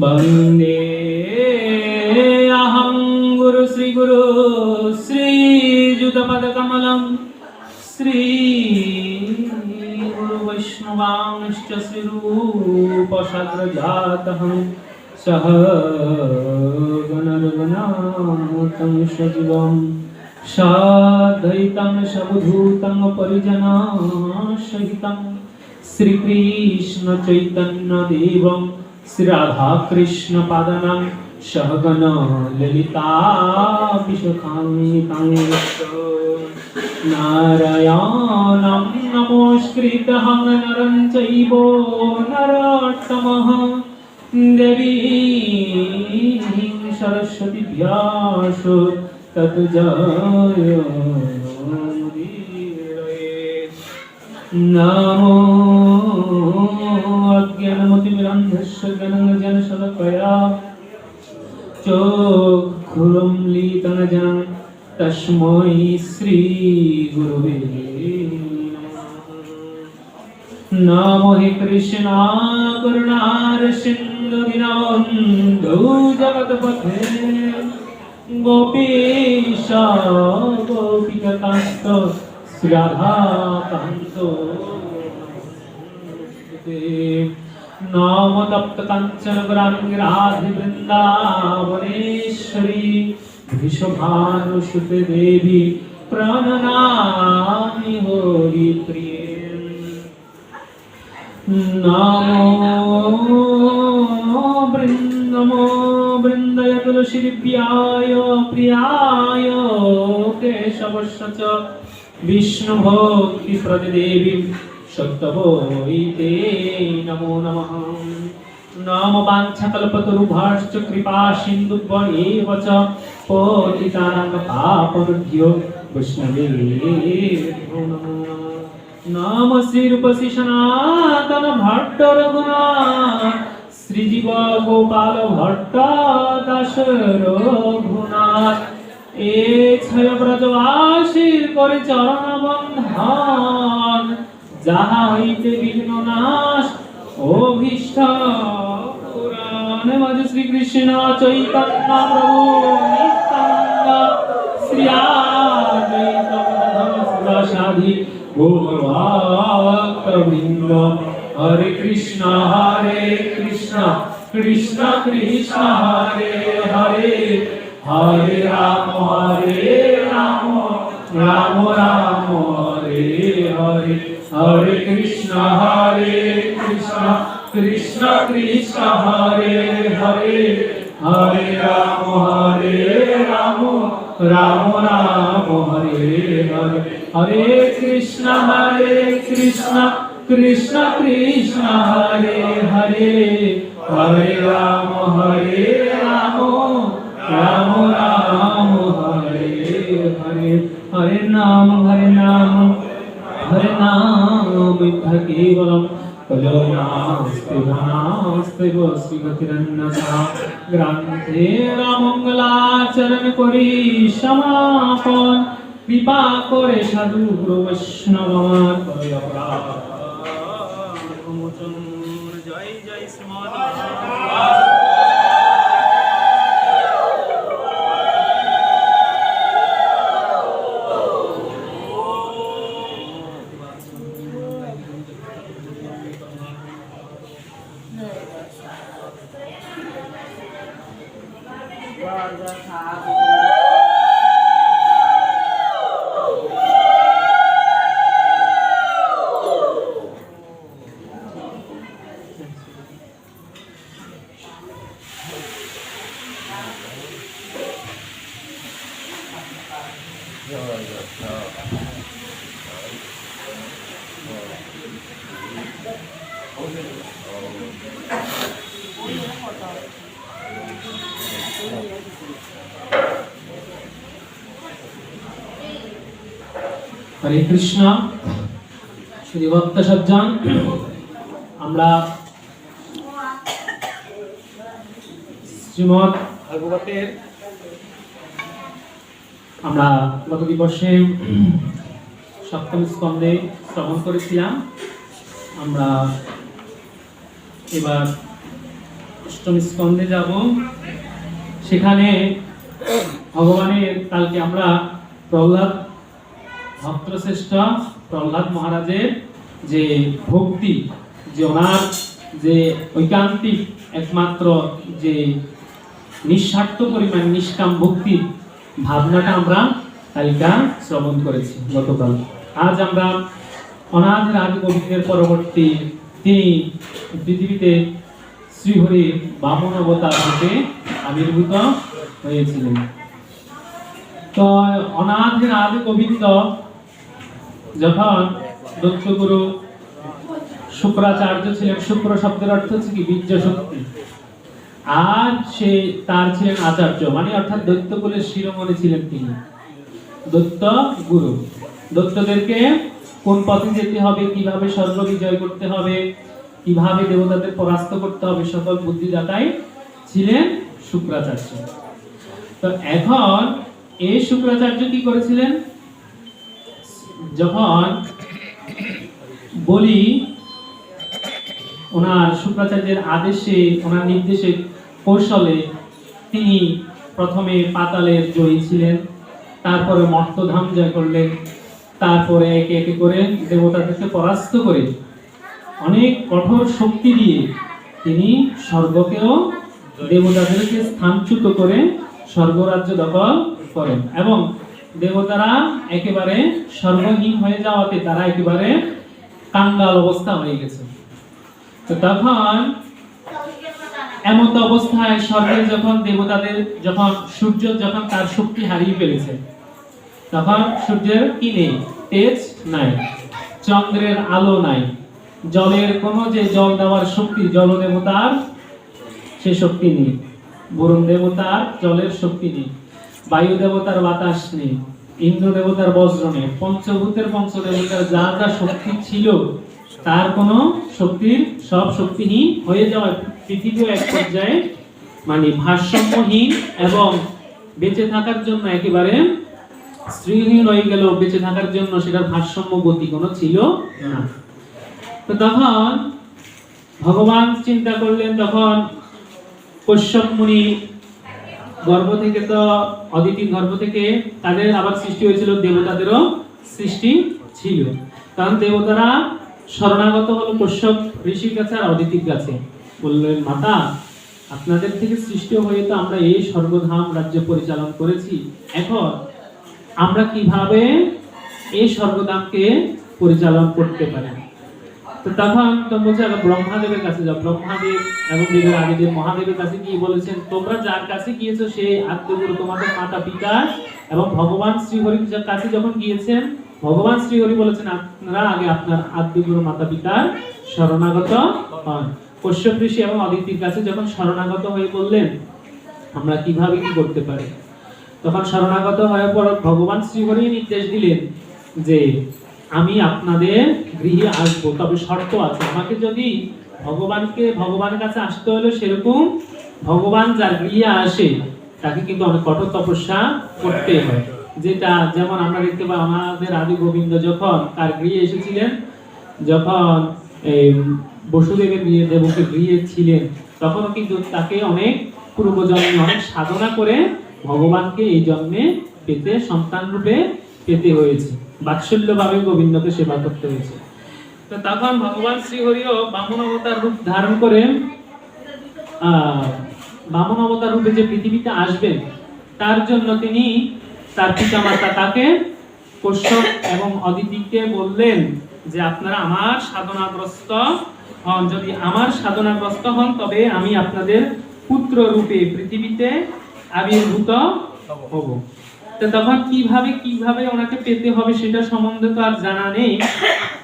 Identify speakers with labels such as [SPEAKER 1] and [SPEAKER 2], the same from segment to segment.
[SPEAKER 1] वंदे अहं गुरु श्री युतपदकमलं श्री गुरु वैष्णवांश्च श्रीरूपसाग्रजातहं सह गणरघुनाथं सजीवं साद्वैतं सवधूतं परिजनसहितं श्रीकृष्ण चैतन्य देवं श्री राधा कृष्ण पादनां सहगण ललिता विशाखान्वितां नारायणं नमस्कृत्य नरं चैव नरोत्तमः देवीं सरस्वती व्यासो ततो जयमुदीरये नमो अज्ञानमतिमिरन्धस्य ज्ञानञ्जनशलाकया चक्षुरुन्मीलितं येन तस्मै श्रीगुरवे नमो हे कृष्ण करुणारसिन्धु दीनबन्धो जगत्पते गोपीश गोपिकान्त श्री राधाकान्त नाम तप्त कांचन गौरांगी राधे वृंदावनेश्वरी विश्वभानुसुते देवी प्रणनामि हरि प्रिये नमो वृंदय तुलसी दिव्याय प्रियाय केशवस्य च विष्णु भक्ति प्रदे देवी सत्यवोते नमो नमः नाम वाञ्छाकल्पतरुभ्यश्च कृपा सिन्धुभ्येव च पतितानां पापनेभ्यो वैष्णवेभ्यो नमो नमः नाम श्रीरूपसी सनातन भट्ट रघुनाथ श्रीजीव गोपाल भट्ट दास रघुनाथ ए छय ब्रजवासीर करे चरण बंधन যাহা হইতে বিঘ্ন নাশ অভীষ্ট পুরাণে মাঝ শ্রীকৃষ্ণ চৈতন্য প্রভু নিত্যানন্দ শ্রী অদ্বৈত গদাধর শিবাসাদি গৌরভক্তবৃন্দ হরে কৃষ্ণ কৃষ্ণ কৃষ্ণ হরে হরে হরে রাম রাম রাম হরে হরে हरे कृष्ण कृष्ण कृष्ण हरे हरे हरे राम राम राम हरे हरे हरे कृष्ण कृष्ण कृष्ण हरे हरे हरे राम राम राम हरे हरे हरे नाम हरे नाम केवलम कल्याणास्ते श्रीगतिरन्नसा ग्रंथे मंगलाचरण करी समापन कृपा करे साधु गुरु वैष्णव जय जय श्रीमान हरे कृष्णा श्री भक्त सज्जन আমরা শ্রীমদ্ ভাগবতের আমরা গত দিবসে সপ্তম স্কন্ধে শ্রবণ করেছিলাম। আমরা এবার অষ্টম স্কন্ধে যাব। সেখানে ভগবানের কালকে আমরা প্রহ্লাদ ভক্তশ্রেষ্ঠ প্রহ্লাদ মহারাজের যে ভক্তি, যে ওনার যে ঐকান্তিক একমাত্র যে নিঃস্বার্থ পরিমাণ নিষ্কাম ভক্তির ভাবনাটা আমরা কালকা শ্রবণ করেছি গতকাল। আজ আমরা অনাথের আদি গোবিন্দের পরবর্তী তিনি পৃথিবীতে শ্রীহরির বামন অবতার রূপে আবির্ভূত হয়েছিলেন। তো অনাথের আদি গোবিন্দ যখন দত্তগুরু শুক্রাচার্য ছিলেন, শুক্র শব্দের অর্থ হচ্ছে কি বীর্য শক্তি, আর সে তার ছিলেন আচার্য, মানে অর্থাৎ দৈত্যকুলের শিরোমণি ছিলেন তিনি, দৈত্য গুরু। দৈত্যদেরকে কোন পথে যেতে হবে, কিভাবে স্বর্গ বিজয় করতে হবে, কিভাবে দেবতাদের পরাস্ত করতে হবে, সকল বুদ্ধিদাতাই ছিলেন শুক্রাচার্য। তো এখন এই শুক্রাচার্য কি করেছিলেন, যখন বলি ওনার শুক্রাচার্যের আদেশে, ওনার নির্দেশে, কৌশলে তিনি প্রথমে পাতালের জয়ী ছিলেন, তারপরে মর্তধাম জয় করলেন, তারপরে একে একে করে দেবতাদেরকে পরাস্ত করে অনেক কঠোর শক্তি দিয়ে তিনি স্বর্গকেও দেবতাদেরকে স্থানচ্যুত করে স্বর্গরাজ্য দখল করেন, এবং দেবতারা একেবারে স্বর্গহীন হয়ে যাওয়াতে তারা একেবারে কাঙ্গাল অবস্থা হয়ে গেছে। তো তখন এমন অবস্থায় স্বর্গে যখন দেবতাদের, যখন সূর্য যখন তার শক্তি হারিয়ে ফেলেছে, তখন সূর্যের কি নেই, তেজ নাই, চন্দ্রের আলো নাই, জলের কোনো যে জল দেওয়ার শক্তি, জল দেবতার সে শক্তি নেই, বরুণ দেবতার জলের শক্তি নেই, বায়ু দেবতার বাতাস নেই, ইন্দ্র দেবতার বজ্র নেই, পঞ্চভূতের পঞ্চদেবতার যা যা শক্তি ছিল তার কোনো শক্তির সব শক্তিহীন হয়ে যাওয়ায় পৃথিবীও এক পর্যায়ে মানে ভারসাম্যহীন এবং বেঁচে থাকার জন্য একেবারে স্ত্রীহীন হয়ে গেল। বেঁচে থাকার জন্য সেটার ভারসাম্য গতি কোনো ছিল না। তো তখন ভগবান চিন্তা করলেন, তখন কশ্যপ মুনি গর্ভ থেকে, তো অদিতির গর্ভ থেকে তাদের আবার সৃষ্টি হয়েছিল, দেবতাদেরও সৃষ্টি ছিল। কারণ দেবতারা শরণাগত হলো কশ্যপ ঋষির কাছে আর অদিতির কাছে। বললেন, মাতা, আপনাদের থেকে সৃষ্টি হয়ে তো আমরা এই স্বর্গধাম রাজ্য পরিচালন করেছি, এখন আমরা কিভাবে এই স্বর্গধামকে পরিচালন করতে পারি? তো তখন তো বলছে ব্রহ্মাদেবের কাছে যাও। ব্রহ্মাদেব এবং দেবের আদিদেব মহাদেবের কাছে গিয়ে বলেছেন, তোমরা যার কাছে গিয়েছো সেই আদ্যগুরু তোমাদের মাতা পিতা, এবং ভগবান শ্রীহরির কাছে যখন গিয়েছেন, ভগবান শ্রীহরি বলেছেন আপনারা আগে আপনার আদ্যগুরু মাতা পিতার শরণাগত হন। কশ্যপ ঋষি এবং অদিতির কাছে যখন শরণাগত হয়ে বললেন আমরা কিভাবে কি করতে পারি, তখন শরণাগত হওয়ার পর ভগবান শ্রীহরি নির্দেশ দিলেন যে আমি আপনাদের গৃহে আসবো, তবে শর্ত আছে, আমাকে যদি ভগবানের কাছে আসতে হলে সেরকম ভগবান যার গৃহে আসে তাকে কিন্তু অনেক কঠোর তপস্যা করতে হয়। যেটা যেমন আমরা দেখতে পাই, আমাদের আদি গোবিন্দ যখন তার গৃহে এসেছিলেন, যখন এই বসুদেবের গৃহে, দেবকীর গৃহে ছিলেন, তখনও কিন্তু তাকে অনেক পূর্বজন্মে অনেক সাধনা করে ভগবানকে এই জন্মে পেতে, সন্তান রূপে পেতে হয়েছে, বাৎসল্যভাবে গোবিন্দকে সেবা করতে হয়েছে। তো তখন ভগবান শ্রীহরিও বামন অবতার রূপ ধারণ করে বামন অবতার রূপে যে পৃথিবীতে আসবেন, তার জন্য তিনি তার পিতামাতা তাকে কশ্যপ এবং অদিতিকে বললেন যে আপনারা আমার সাধনাগ্রস্ত হন, যদি আমার সাধনাগ্রস্ত হন তবে আমি আপনাদের পুত্র রূপে পৃথিবীতে আবির্ভূত হব। তো তখন কিভাবে ওনাকে পেতে হবে সেটা সম্বন্ধে তো আর জানা নেই।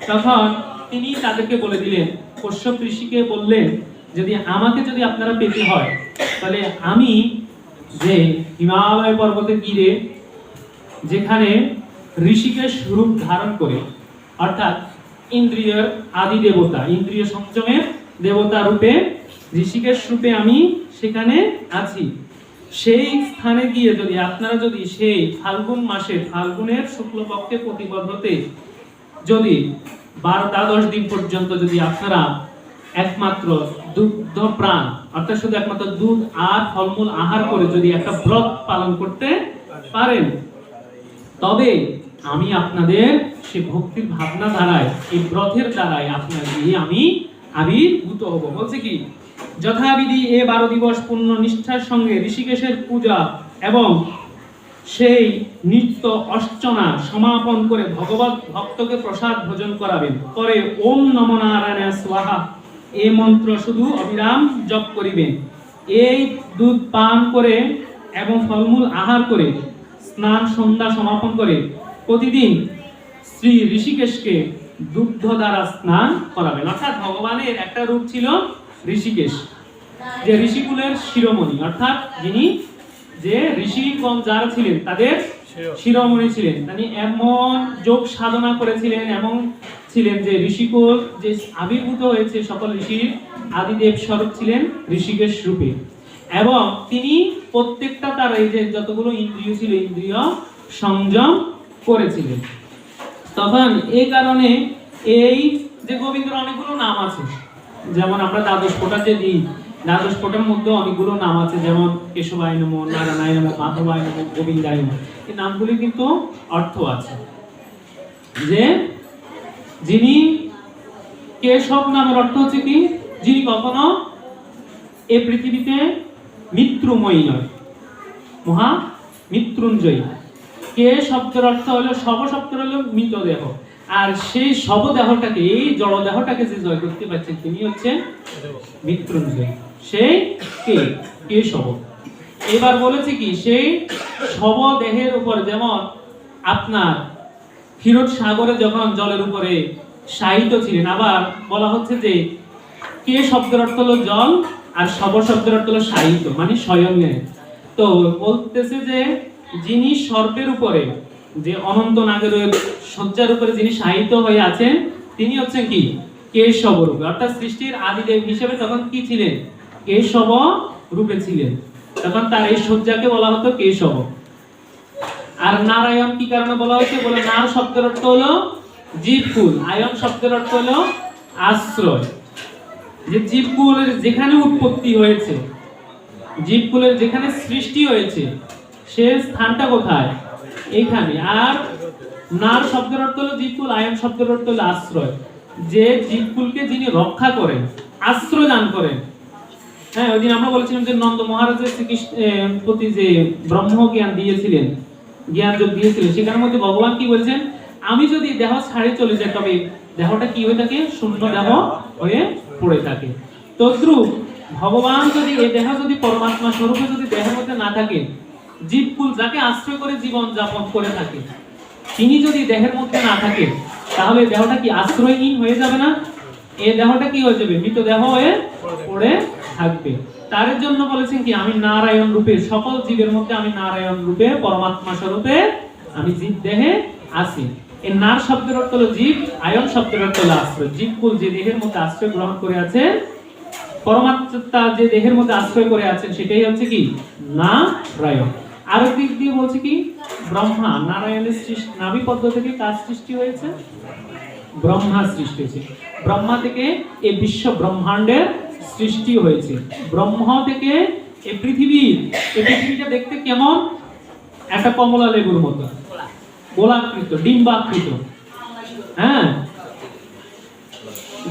[SPEAKER 1] তখন তিনি তাদেরকে বলে দিলেন, কশ্যপ ঋষিকে বললেন যদি আপনারা পেতে হয় তাহলে আমি যে হিমালয় পর্বতের গিরে যেখানে ঋষিকেশ রূপ ধারণ করে, অর্থাৎ ইন্দ্রিয়ের আদি দেবতা, ইন্দ্রিয় সংযমের দেবতা রূপে ঋষিকেশ রূপে আমি সেখানে আছি, সেই স্থানে গিয়ে আপনারা যদি সেই ফাল্গুন মাসে, ফাল্গুনের শুক্লপক্ষে প্রতিপদ হতে যদি 12-10 দিন পর্যন্ত যদি আপনারা একমাত্র দুগ্ধ প্রাণ, অর্থাৎ শুধু একমাত্র দুধ আর ফলমূল আহার করে যদি একটা ব্রত পালন করতে পারেন, তবে আমি আপনাদের সেই ভক্তির ভাবনা দ্বারাই, এই ব্রতের দ্বারাই আপনার দিয়ে আমি আবির্ভূত হব। বলছে কি, যথাবিধি এ 12 দিবস পূর্ণ নিষ্ঠার সঙ্গে ঋষিকেশের পূজা এবং সেই নিত্য অর্চনা সমাপন করে ভগবত ভক্তকে প্রসাদ ভোজন করাবেন। পরে ওম নমো নারায়ণায় স্বাহা এই মন্ত্র শুধু অবিরাম জপ করিবেন। এই দুধ পান করে এবং ফলমূল আহার করে স্নান সন্ধ্যা সমাপন করে প্রতিদিন শ্রী ঋষিকেশকে দুগ্ধ দ্বারা স্নান করাবেন। অর্থাৎ ভগবানের একটা রূপ ছিল ঋষিকেশ, যে ঋষিকুলের শিরোমণি, অর্থাৎ যিনি যে ঋষিগণ যারা ছিলেন তাদের শিরোমণি ছিলেন। তিনি এমন যোগ সাধনা করেছিলেন, এমন ছিলেন যে ঋষিকুল যে আবির্ভূত হয়েছে সকল ঋষির আদিদেব স্বরূপ ছিলেন ঋষিকেশ রূপে। এবং তিনি প্রত্যেকটা তার এই যে যতগুলো ইন্দ্রিয় ছিল ইন্দ্রিয় সংযম করেছিলেন। তখন এই কারণে এই যে গোবিন্দের অনেকগুলো নাম আছে, যেমন আমরা দ্বাদশ ফোঁটা যে দিই, দ্বাদশ ফোঁটার মধ্যে অনেকগুলো নাম আছে, যেমন কেশবায় নমঃ, নারায়ণায় নমঃ, মাধবায় নমঃ, গোবিন্দায় নমঃ। এই নামগুলি কিন্তু অর্থ আছে, যে যিনি কেশব নামের অর্থ হচ্ছে কি, যিনি কখনো এই পৃথিবীতে মৃত্যুময়ী নয়, মহা মৃত্যুঞ্জয়ী। কে শব্দের অর্থ হলো, শব শব্দের হলো মৃতদেহ, আর সেই শব দেহটাকে, এই জড় দেহটাকে যে জয় করতে পারছেন তিনি হচ্ছেন মৃত্যুঞ্জয়ী। সেই কে শব। এবার বলেছে কি, সেই শব দেহের উপর, যেমন আপনার ক্ষীরোদ সাগরে যখন জলের উপরে শায়িত ছিলেন, আবার বলা হচ্ছে যে কে শব্দের অর্থ হলো জল, আর শব শব্দের অর্থ হলো শায়িত, মানে শয়নে। তো বলতেছে যে যিনি সর্পের উপরে, যে অনন্ত নাগের শয্যার উপরে যিনি শায়িত হয়ে আছেন, তিনি হচ্ছেন কি কেশব রূপে। অর্থাৎ সৃষ্টির আদিদেব হিসেবে তখন কি ছিলেন, কেশব রূপে ছিলেন। তখন তার এই শয্যাকে বলা হতো কেশব। আর নারায়ণ কি কারণে বলা হচ্ছে, বলে নার শব্দের অর্থ হলো জীবকুল, আয়ন শব্দের অর্থ হলো আশ্রয়। যে জীবকুলের যেখানে উৎপত্তি হয়েছে, জীবকুলের যেখানে সৃষ্টি হয়েছে, সে স্থানটা কোথায়, এইখানে। আর নার শব্দের অর্থ হলো জীবকুল, আয়ন শব্দের অর্থ হলো আশ্রয়। যে জীবকুলকে যিনি রক্ষা করেন, আশ্রয় দান করেন। হ্যাঁ, ওই দিন আমরা বলেছিলাম যে নন্দ মহারাজের শ্রীকৃষ্ণের প্রতি যে ব্রহ্ম জ্ঞান দিয়েছিলেন, জ্ঞান যোগ দিয়েছিলেন, সেখানের মধ্যে ভগবান কি বলছেন, আমি যদি দেহ ছাড়ে চলে যাই, তবে দেহটা কি হয়ে থাকে, শূন্য দেহ হয়ে পড়ে থাকে। তদ্রূপ ভগবান যদি এই দেহ যদি পরমাত্মা স্বরূপে যদি দেহের মধ্যে না থাকে, জীবকুল যাকে আশ্রয় করে জীবন যাপন করে থাকে, তিনি যদি দেহের মধ্যে না থাকে, তাহলে দেহটা কি আশ্রয়হীন হয়ে যাবে না? এই দেহটা কি হয়ে যাবে, মৃত দেহ হয়ে পড়ে থাকবে। তার জন্য বলেছেন কি, আমি নারায়ণ রূপে, সকল জীবের মধ্যে আমি নারায়ণ রূপে পরমাত্মা স্বরূপে আমি জীব দেহে আছি। এই নার শব্দের অর্থ হলো জীব, আয়ন শব্দের অর্থ হলো আশ্রয়। জীবকুল যে দেহের মধ্যে আশ্রয় গ্রহণ করে আছে, পরমাত্মা যে দেহের মধ্যে আশ্রয় করে আছেন, সেটাই হচ্ছে কি নারায়ণ। আরেক দিক দিয়ে বলছে কি, ব্রহ্মা, নারায়ণের সৃষ্টি, নাভি পদ্ম থেকে কার সৃষ্টি হয়েছে, ব্রহ্মা সৃষ্টি হয়েছে। ব্রহ্মা থেকে এই বিশ্ব ব্রহ্মাণ্ডের সৃষ্টি হয়েছে। ব্রহ্মা থেকে এই পৃথিবীটা দেখতে কেমন, একটা কমলা লেবুর মতো, গোলাকৃত, ডিম্বাকৃত। হ্যাঁ,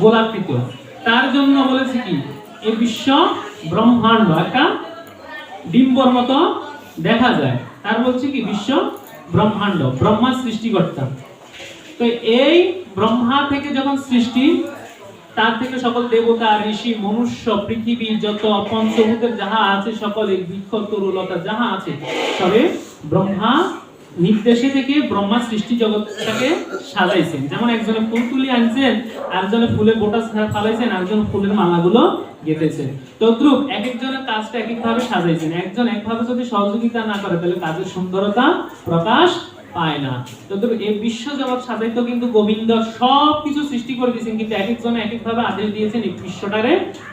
[SPEAKER 1] গোলাকৃত। তার জন্য বলেছে কি, এই বিশ্ব ব্রহ্মাণ্ড একটা ডিম্বর মতো দেখা যায়, তার বলছে কি বিশ্ব ব্রহ্মাণ্ড, ব্রহ্মা সৃষ্টিকর্তা। তো এই ব্রহ্মা থেকে যখন সৃষ্টি, তার থেকে সকল দেবতা, ঋষি, মনুষ্য, পৃথিবী, যত পঞ্চভূতের যাহা আছে, সকলে বৃক্ষ, তরুলতা যাহা আছে, সবে ব্রহ্মা নির্দেশে থেকে ব্রহ্মা সৃষ্টি জগৎটাকে সাজাইছেন। যেমন একজনে ফুল তুলি আনছেন, আরেকজনে ফুলের বোটা ফালাইছেন, আরেকজন ফুলের মালাগুলো গেঁথেছেন। তদ্রূপ এক একজনের কাজটা এক একভাবে সাজাইছেন। একজন একভাবে যদি সহযোগিতা না করে, তাহলে কাজের সুন্দরতা প্রকাশ পায় না। তদ্রূপ এই বিশ্ব জগৎ সাজাইতে কিন্তু গোবিন্দ সবকিছু সৃষ্টি করে দিয়েছেন, কিন্তু এক একজনে এক একভাবে আদেশ দিয়েছেন এই বিশ্বটারে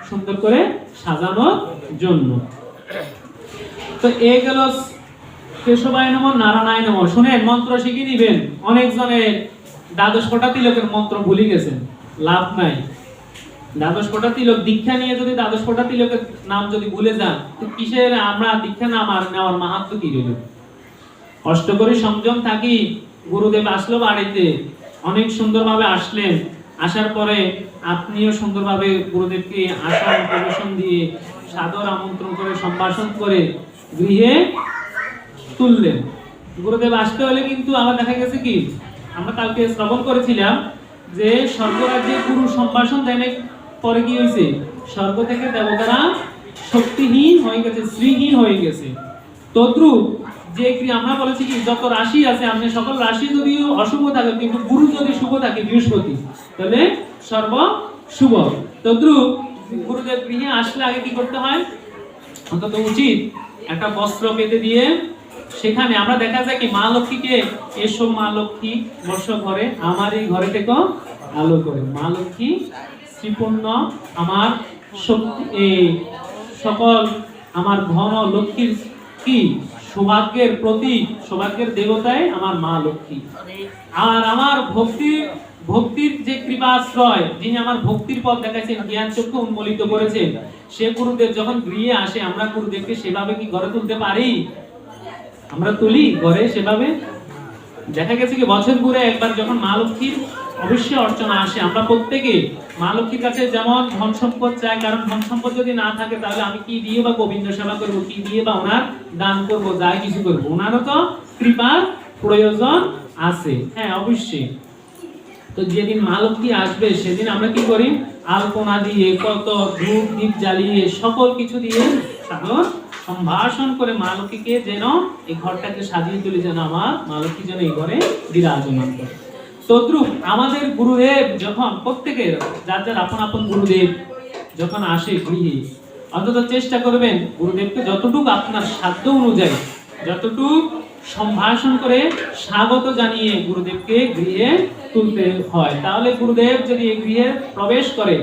[SPEAKER 1] সুন্দর করে সাজানোর জন্য। তো এই গেল কেশবায় নমঃ, নারায়ণায় নমঃ। শুনেন, মন্ত্র শিখে নিবেন। অনেকজনের দ্বাদশ ফোঁটা তিলকের মন্ত্র ভুলে গেছেন, লাভ নাই। দ্বাদশ ফোঁটা তিলক দীক্ষা নিয়ে যদি দ্বাদশ ফোঁটা তিলকের নাম যদি ভুলে যান, তো কিসের আমরা দীক্ষা নাম আর নেওয়ার মাহাত্ম কি রইল? কষ্ট করে সংযম থাকি। গুরুদেব আসলো বাড়িতে, অনেক সুন্দরভাবে আসলেন, আসার পরে আপনিও সুন্দরভাবে গুরুদেবকে আসন প্রবেশন দিয়ে সাদর আমন্ত্রণ করে সম্ভাষণ করে গৃহে তুললেন। গুরুদেব আসতে হলে কিন্তু আমার দেখা গেছে কি, আমরা কালকে শ্রবণ করেছিলাম যে স্বর্গরাজ্যে গুরু সম্ভাষণ দেয় নাই, পরে কি হয়েছে? স্বর্গ থেকে দেবতারা শক্তিহীন হয়ে গেছে, শ্রীহীন হয়ে গেছে। তদ্রুপ যে আমরা বলেছি কি যত রাশি আছে, আপনি সকল রাশি যদি অশুভ থাকে কিন্তু গুরু যদি শুভ থাকে বৃহস্পতি, তাহলে সর্ব শুভ। তদ্রুপ গুরুদেব গৃহে আসলে আগে কি করতে হয়? অন্তত উচিত একটা বস্ত্র পেতে দিয়ে সেখানে আমরা দেখা যায় কি মা লক্ষ্মীকে, এসো মা লক্ষ্মী বর্ষ ঘরে, আমার এই ঘরে থেকে আলো করে। মা লক্ষ্মী শ্রীপূর্ণ আমার শক্তি, এই সকল আমার ধন লক্ষ্মীর কি সৌভাগ্যের প্রতীক, সৌভাগ্যের দেবতায় আমার মা লক্ষ্মী। আর আমার ভক্তির যে কৃপাশ্রয়, যিনি আমার ভক্তির পথ দেখাইছেন, জ্ঞান চক্ষু উন্মোলিত করেছেন, সে গুরুদেব যখন গৃহে আসে, আমরা গুরুদেবকে সেভাবে কি ঘরে তুলতে পারি? আমরা তুলি ঘরে সেভাবে? দেখা গেছে কি বছর ঘুরে একবার যখন মা লক্ষ্মীর অবশ্যই অর্চনা আসে, আমরা প্রত্যেকে মা লক্ষ্মীর কাছে যেমন ধন সম্পদ চাই, কারণ ধন সম্পদ যদি না থাকে তাহলে আমি কি দিয়ে বা গোবিন্দ সেবা করবো, কি দিয়ে বা ওনার দান করবো, যাই কিছু করবো, ওনারও তো কৃপার প্রয়োজন আছে। হ্যাঁ অবশ্যই। তো যেদিন মা লক্ষ্মী আসবে সেদিন আমরা কি করি? আলপনা দিয়ে, কত ধূপ দীপ জ্বালিয়ে, সকল কিছু দিয়ে সাদর সম্ভাষণ করে মা লক্ষ্মীকে যেন এই ঘরটাকে সাজিয়ে তুলি, যেন আমার মা লক্ষ্মী যেন এই ঘরে বিরাজমান করে। তদ্রুপ আমাদের গুরুদেব যখন প্রত্যেকের যার যার আপন আপন গুরুদেব যখন আসে গৃহে, অন্তত চেষ্টা করবেন গুরুদেবকে যতটুকু আপনার সাধ্য অনুযায়ী যতটুকু সম্ভাষণ করে স্বাগত জানিয়ে গুরুদেবকে গৃহে তুলতে হয়। তাহলে গুরুদেব যদি এই গৃহে প্রবেশ করে,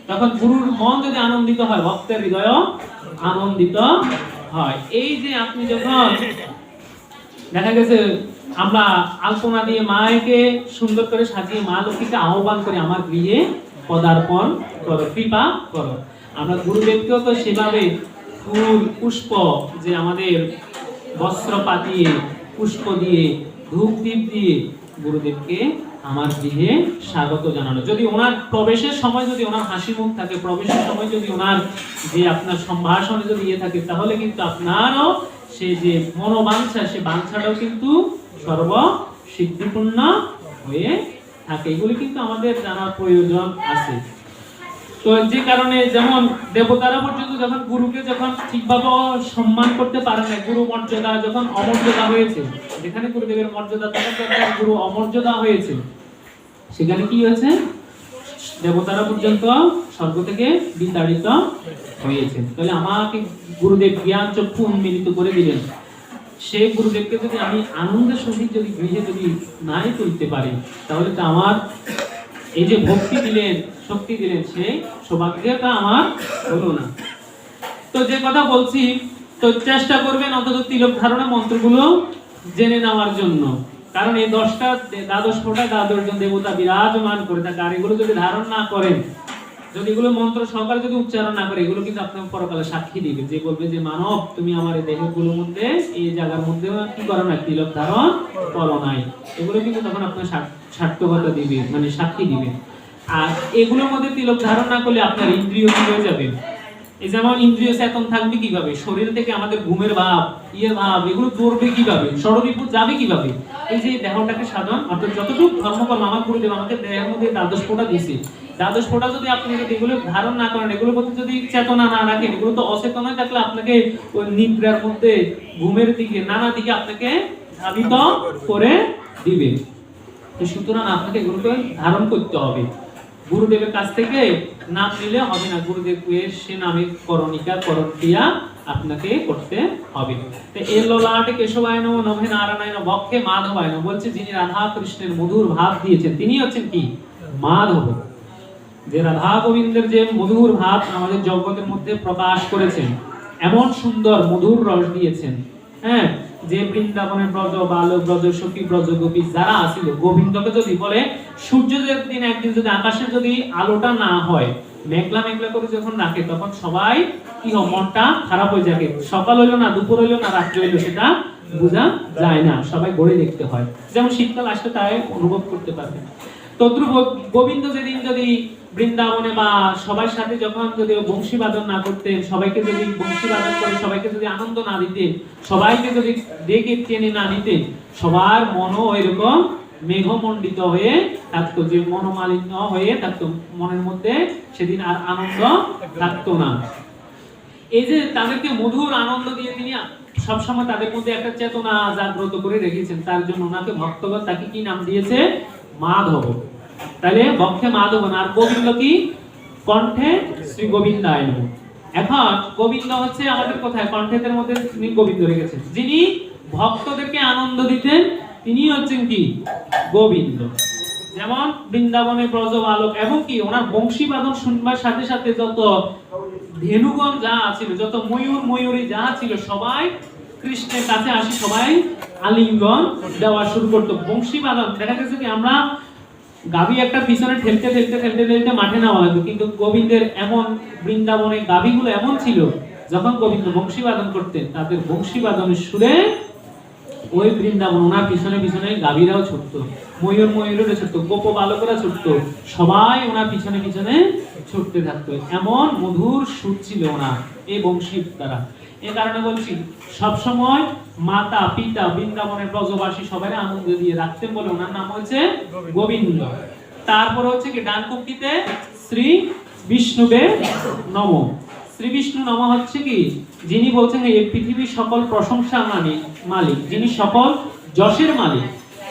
[SPEAKER 1] তখন গুরুর মন যদি আনন্দিত হয়, ভক্তের হৃদয় আনন্দিত হয়। এই যে আপনি যখন দেখা গেছে আমরা আলপনা দিয়ে মাকে সুন্দর করে সাজিয়ে মা লক্ষ্মীকে আহ্বান করি, আমার গৃহে পদার্পণ করো, কৃপা করো। আমরা গুরুদেবকেও তো সেভাবে ফুল পুষ্প, যে আমাদের বস্ত্র পাতিয়ে, পুষ্প দিয়ে, ধূপ দ্বীপ দিয়ে গুরুদেবকে আমার গৃহে স্বাগত জানানো। যদি ওনার প্রবেশের সময় যদি ওনার হাসি মুখ থাকে, প্রবেশের সময় যদি ওনার যে আপনার সম্ভাষণে যদি ইয়ে থাকে, তাহলে কিন্তু আপনারও সে যে মনোবাঞ্ছা, সে বাঞ্ছাটাও কিন্তু সর্ব সিদ্ধিপূর্ণ হয়ে থাকে। এগুলি কিন্তু আমাদের জানার প্রয়োজন আছে। তো যে কারণে যেমন দেবতারা পর্যন্ত যখন গুরুকে যখন ঠিকভাবে সম্মান করতে পারে না, গুরু মর্যাদা যখন অমর্যাদা হয়েছে, যেখানে গুরুদেবের মর্যাদা তখন গুরু অমর্যাদা হয়েছে, সেখানে কি হয়েছে? দেবতারা পর্যন্ত স্বর্গ থেকে বিতাড়িত হয়েছে। তাহলে আমাকে গুরুদেব জ্ঞান চক্ষু উন্মিলিত করে দিলেন। সেই গুরুদেবকে যদি আমি আনন্দের সহিত যদি গৃহে যদি নাই তুলতে পারি, তাহলে তো আমার এই যে ভক্তি দিলেন, শক্তি দিলেন, সেই সৌভাগ্যটা আমার হলো না। তো যে কথা বলছি, তো চেষ্টা করবেন অন্তত তিলক ধারণা মন্ত্রগুলো জেনে নেওয়ার জন্য, কারণ এই 10টা দ্বাদশ ফোঁটা দ্বাদশ জন দেবতা বিরাজমান করে থাকে। আর এগুলো যদি ধারণ না করেন, যদি এগুলো মন্ত্র সহকারে যদি উচ্চারণ না করে, এগুলো কিন্তু আপনার পরকালে সাক্ষী দিবে, যে বলবে যে মানব তুমি আমার এই দেহগুলোর মধ্যে, এই জায়গার মধ্যে কি করো না, তিলক ধারণ করো নাই। এগুলো কিন্তু তখন আপনার সার্থকতা দিবে, মানে সাক্ষী দিবে। আর এগুলোর মধ্যে তিলক ধারণ না করলে আপনার ইন্দ্রিয় কি হয়ে যাবে? এই যেমন ইন্দ্রিয় চেতন থাকবে কিভাবে? শরীর থেকে আমাদের ঘুমের ভাব, ভাব, এগুলো দৌড়বে কিভাবে? ষড়রিপু যাবে কিভাবে? এই যে দেহটাকে সাধন, অর্থাৎ যতটুকু ধর্মকর্ম আমার গুরুদেব আমাকে দেহের মধ্যে দ্বাদশ ফোঁটা দিয়েছে, দ্বাদশ ফোঁটা যদি আপনি যদি এগুলো ধারণ না করেন, এগুলোর প্রতি যদি চেতনা না রাখেন, এগুলো তো অচেতনায় থাকলে আপনাকে ওই নিদ্রার মধ্যে, ঘুমের দিকে, নানা দিকে আপনাকে ধাবিত করে দিবে। তো সুতরাং আপনাকে এগুলোকে ধারণ করতে হবে। গুরুদেবের কাছ থেকে নাম নিলে হবে না, গুরুদেবের সে নামে করণিকা করণক্রিয়া আপনাকে করতে হবে। তো এ ললাটে কেশবায় নমঃ, নভে নারায়ণায় নমঃ, বক্ষে মাধবায় নমঃ বলছে, যিনি রাধা কৃষ্ণের মধুর ভাব দিয়েছেন তিনি হচ্ছেন কি? মাধব। যে রাধা গোবিন্দের যে মধুর ভাব আমাদের জগতের মধ্যে প্রকাশ করেছেন, এমন সুন্দর মধুর রস দিয়েছেন, হ্যাঁ, যে বৃন্দাবনের ব্রজ বালক ব্রজ সখী ব্রজ গোপী যারা আছিল, গোবিন্দকে যদি বলে সূর্য দিন একদিন যদি আকাশে যদি আলোটা না হয়, মেঘলা মেঘলা করে যখন রাখে, তখন সবাই কি হয়, মনটা খারাপ হয়ে যায়। সকাল হইলো না, দুপুর হইলো না, রাত্রি হইলো, সেটা বোঝা যায় না, সবাই ঘড়ি দেখতে হয়। যেমন শীতকাল আসলে তাই অনুভব করতে পারবে। তদ্রুপ গোবিন্দ যেদিন যদি বৃন্দাবনে বা সবার সাথে যখন যদি বংশী বাদন না করতেন, সবাইকে যদি বংশী বাদন করে সবাইকে যদি আনন্দ না দিতেন, সবাইকে যদি ডেকে টেনে না নিতেন, সবার মনও এরকম মেঘমণ্ডিত হয়ে থাকতো, যে মনোমালিন্য হয়ে থাকতো, মনের মধ্যে সেদিন আর আনন্দ থাকতো না। এই যে তাদেরকে মধুর আনন্দ দিয়ে তিনি সবসময় তাদের মধ্যে একটা চেতনা জাগ্রত করে রেখেছেন, তার জন্য ওনাকে ভক্তগণ তাকে কি নাম দিয়েছে, মাধব। তাহলে বক্ষে মাধব, আর গোবিন্দ কি, কণ্ঠে শ্রী গোবিন্দায় নমঃ। এখন গোবিন্দ হচ্ছে আমাদের কোথায়, কণ্ঠের মধ্যে তিনি গোবিন্দ রেখেছেন। যিনি ভক্তদেরকে আনন্দ দিতেন তিনি হচ্ছেন কি, গোবিন্দ। যেমন বৃন্দাবনে ব্রজ বালক, এবং কি ওনার বংশী বাদন শুনবার সাথে সাথে যত ধেনুগণ যা ছিল, যত ময়ূর ময়ূরী যা ছিল, সবাই কৃষ্ণের কাছে আসি সবাই আলিঙ্গন দেওয়া শুরু করতো। বংশী বাদন দেখা গেছে কি, আমরা গাভী একটা পিছনে ঠেলতে ঠেলতে ঠেলতে ঠেলতে মাঠে নেওয়া হতো, কিন্তু গোবিন্দের এমন বৃন্দাবনে গাভীগুলো এমন ছিল, যখন গোবিন্দ বংশী বাদন করতেন, তাদের বংশী বাদনের সুরে ওই বৃন্দাবন ওনার পিছনে পিছনে গাভীরাও ছুটতো, ময়ূর ময়ূরেরও ছুটতো, গোপ বালকরা ছুটতো, সবাই ওনার পিছনে পিছনে ছুটতে থাকতো। এমন মধুর সুর ছিল ওনার এই বংশীর দ্বারা। এই কারণে বলছি, সবসময় মাতা পিতা বৃন্দাবনের ব্রজবাসী সবাই আনন্দ দিয়ে রাখতেন বলে ওনার নাম হচ্ছে গোবিন্দ। তারপর হচ্ছে কি, ডান কুক্তিতে শ্রী বিষ্ণুবে নমঃ। শ্রী বিষ্ণু নম হচ্ছে কি, যিনি বলছেন এই পৃথিবীর সকল প্রশংসার মালিক, যিনি সকল যশের মালিক,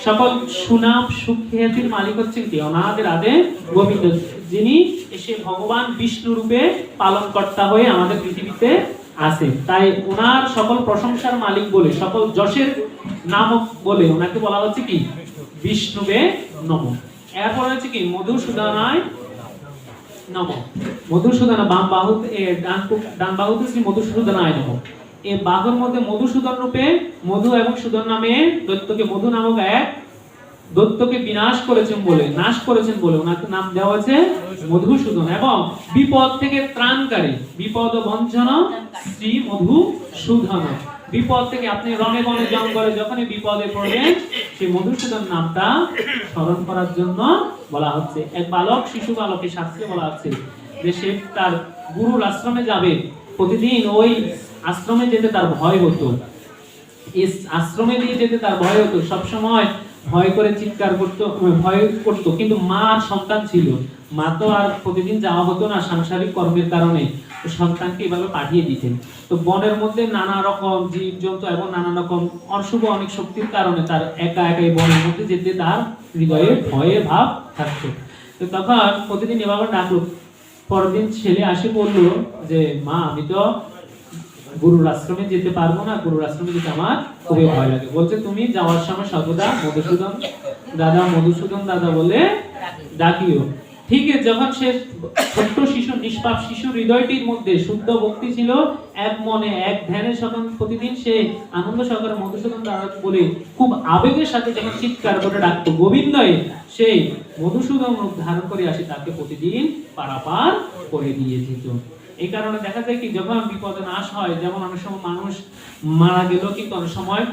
[SPEAKER 1] সকল সুনাম সুখ্যাতির মালিক হচ্ছেন কি, অনাদের আদে গোবিন্দ, যিনি এসে ভগবান বিষ্ণু রূপে পালনকর্তা হয়ে আমাদের পৃথিবীতে আছেন। তাই ওনার সকল প্রশংসার মালিক বলে, সকল যশের নামক বলে ওনাকে বলা হচ্ছে কি, বিষ্ণুবে নমঃ। এরপর হচ্ছে কি, মধুসূদনায় নমঃ। মধুসূদন বাম বাহুতে, ডান বাহুতে শ্রী মধুসূদনায় নমঃ। এই বাহুর মধ্যে মধুসূদন রূপে, মধু এবং সুদন নামে দৈত্যকে, মধু নামক এক দৈত্যকে বিনাশ করেছেন বলে, নাশ করেছেন বলে ওনাকে নাম দেওয়া হয়েছে মধুসূদন। এবং বিপদ থেকে ত্রাণকারী, বিপদ বঞ্চন শ্রী মধুসূদন। বিপদ থেকে আপনি রণে বনে জঙ্গলে যখনই বিপদে পড়বেন, সেই মধুসূদন নামটা স্মরণ করার জন্য বলা হচ্ছে। এক বালক, শিশু বালকের শাস্ত্রে বলা হচ্ছে যে সে তার গুরুর আশ্রমে যাবে, প্রতিদিন ওই আশ্রমে যেতে তার ভয় হতো, এই আশ্রমে দিয়ে যেতে তার ভয় হতো, সবসময় ভয় করে চিৎকার করতো, ভয় করতো। কিন্তু মা আর সন্তান ছিল, মা তো আর প্রতিদিন যাওয়া হতো না সাংসারিক কর্মের কারণে, সন্তানকে এভাবে পাঠিয়ে দিতেন। তো বনের মধ্যে নানা রকম জীব জন্তু এবং নানা রকম অশুভ অনেক শক্তির কারণে তার একা একাই বনের মধ্যে যেতে তার হৃদয়ে ভয়ের ভাব থাকতো। তো তখন প্রতিদিন এভাবে ডাকলো। পরদিন ছেলে আসে বললো যে মা, আমি তো গুরুর আশ্রমে যেতে পারবো না, গুরুর আশ্রমে যেতে আমার খুবই ভয় লাগে। বলছে তুমি যাওয়ার সময় সর্বদা মধুসূদন দাদা, মধুসূদন দাদা বলে ডাকিও। ঠিক আছে, যখন সে ছোট্ট শিশু, নিষ্পাপ শিশু হৃদয়টির মধ্যে শুদ্ধ ভক্তি ছিল, এক মনে এক ধ্যানে, যখন প্রতিদিন সে আনন্দ সহকারে মধুসূদন দাদা বলে খুব আবেগের সাথে যখন চিৎকার করে ডাকতো গোবিন্দয়ে, সেই মধুসূদন রূপ ধারণ করে আসে, তাকে প্রতিদিন পারাপার করে দিয়ে যেত। এই কারণে দেখা যায় কি, যখন বিপদে নাশ হয়, যেমন অনেক সময় মানুষ মারা গেল, কিন্তু অনেক সময়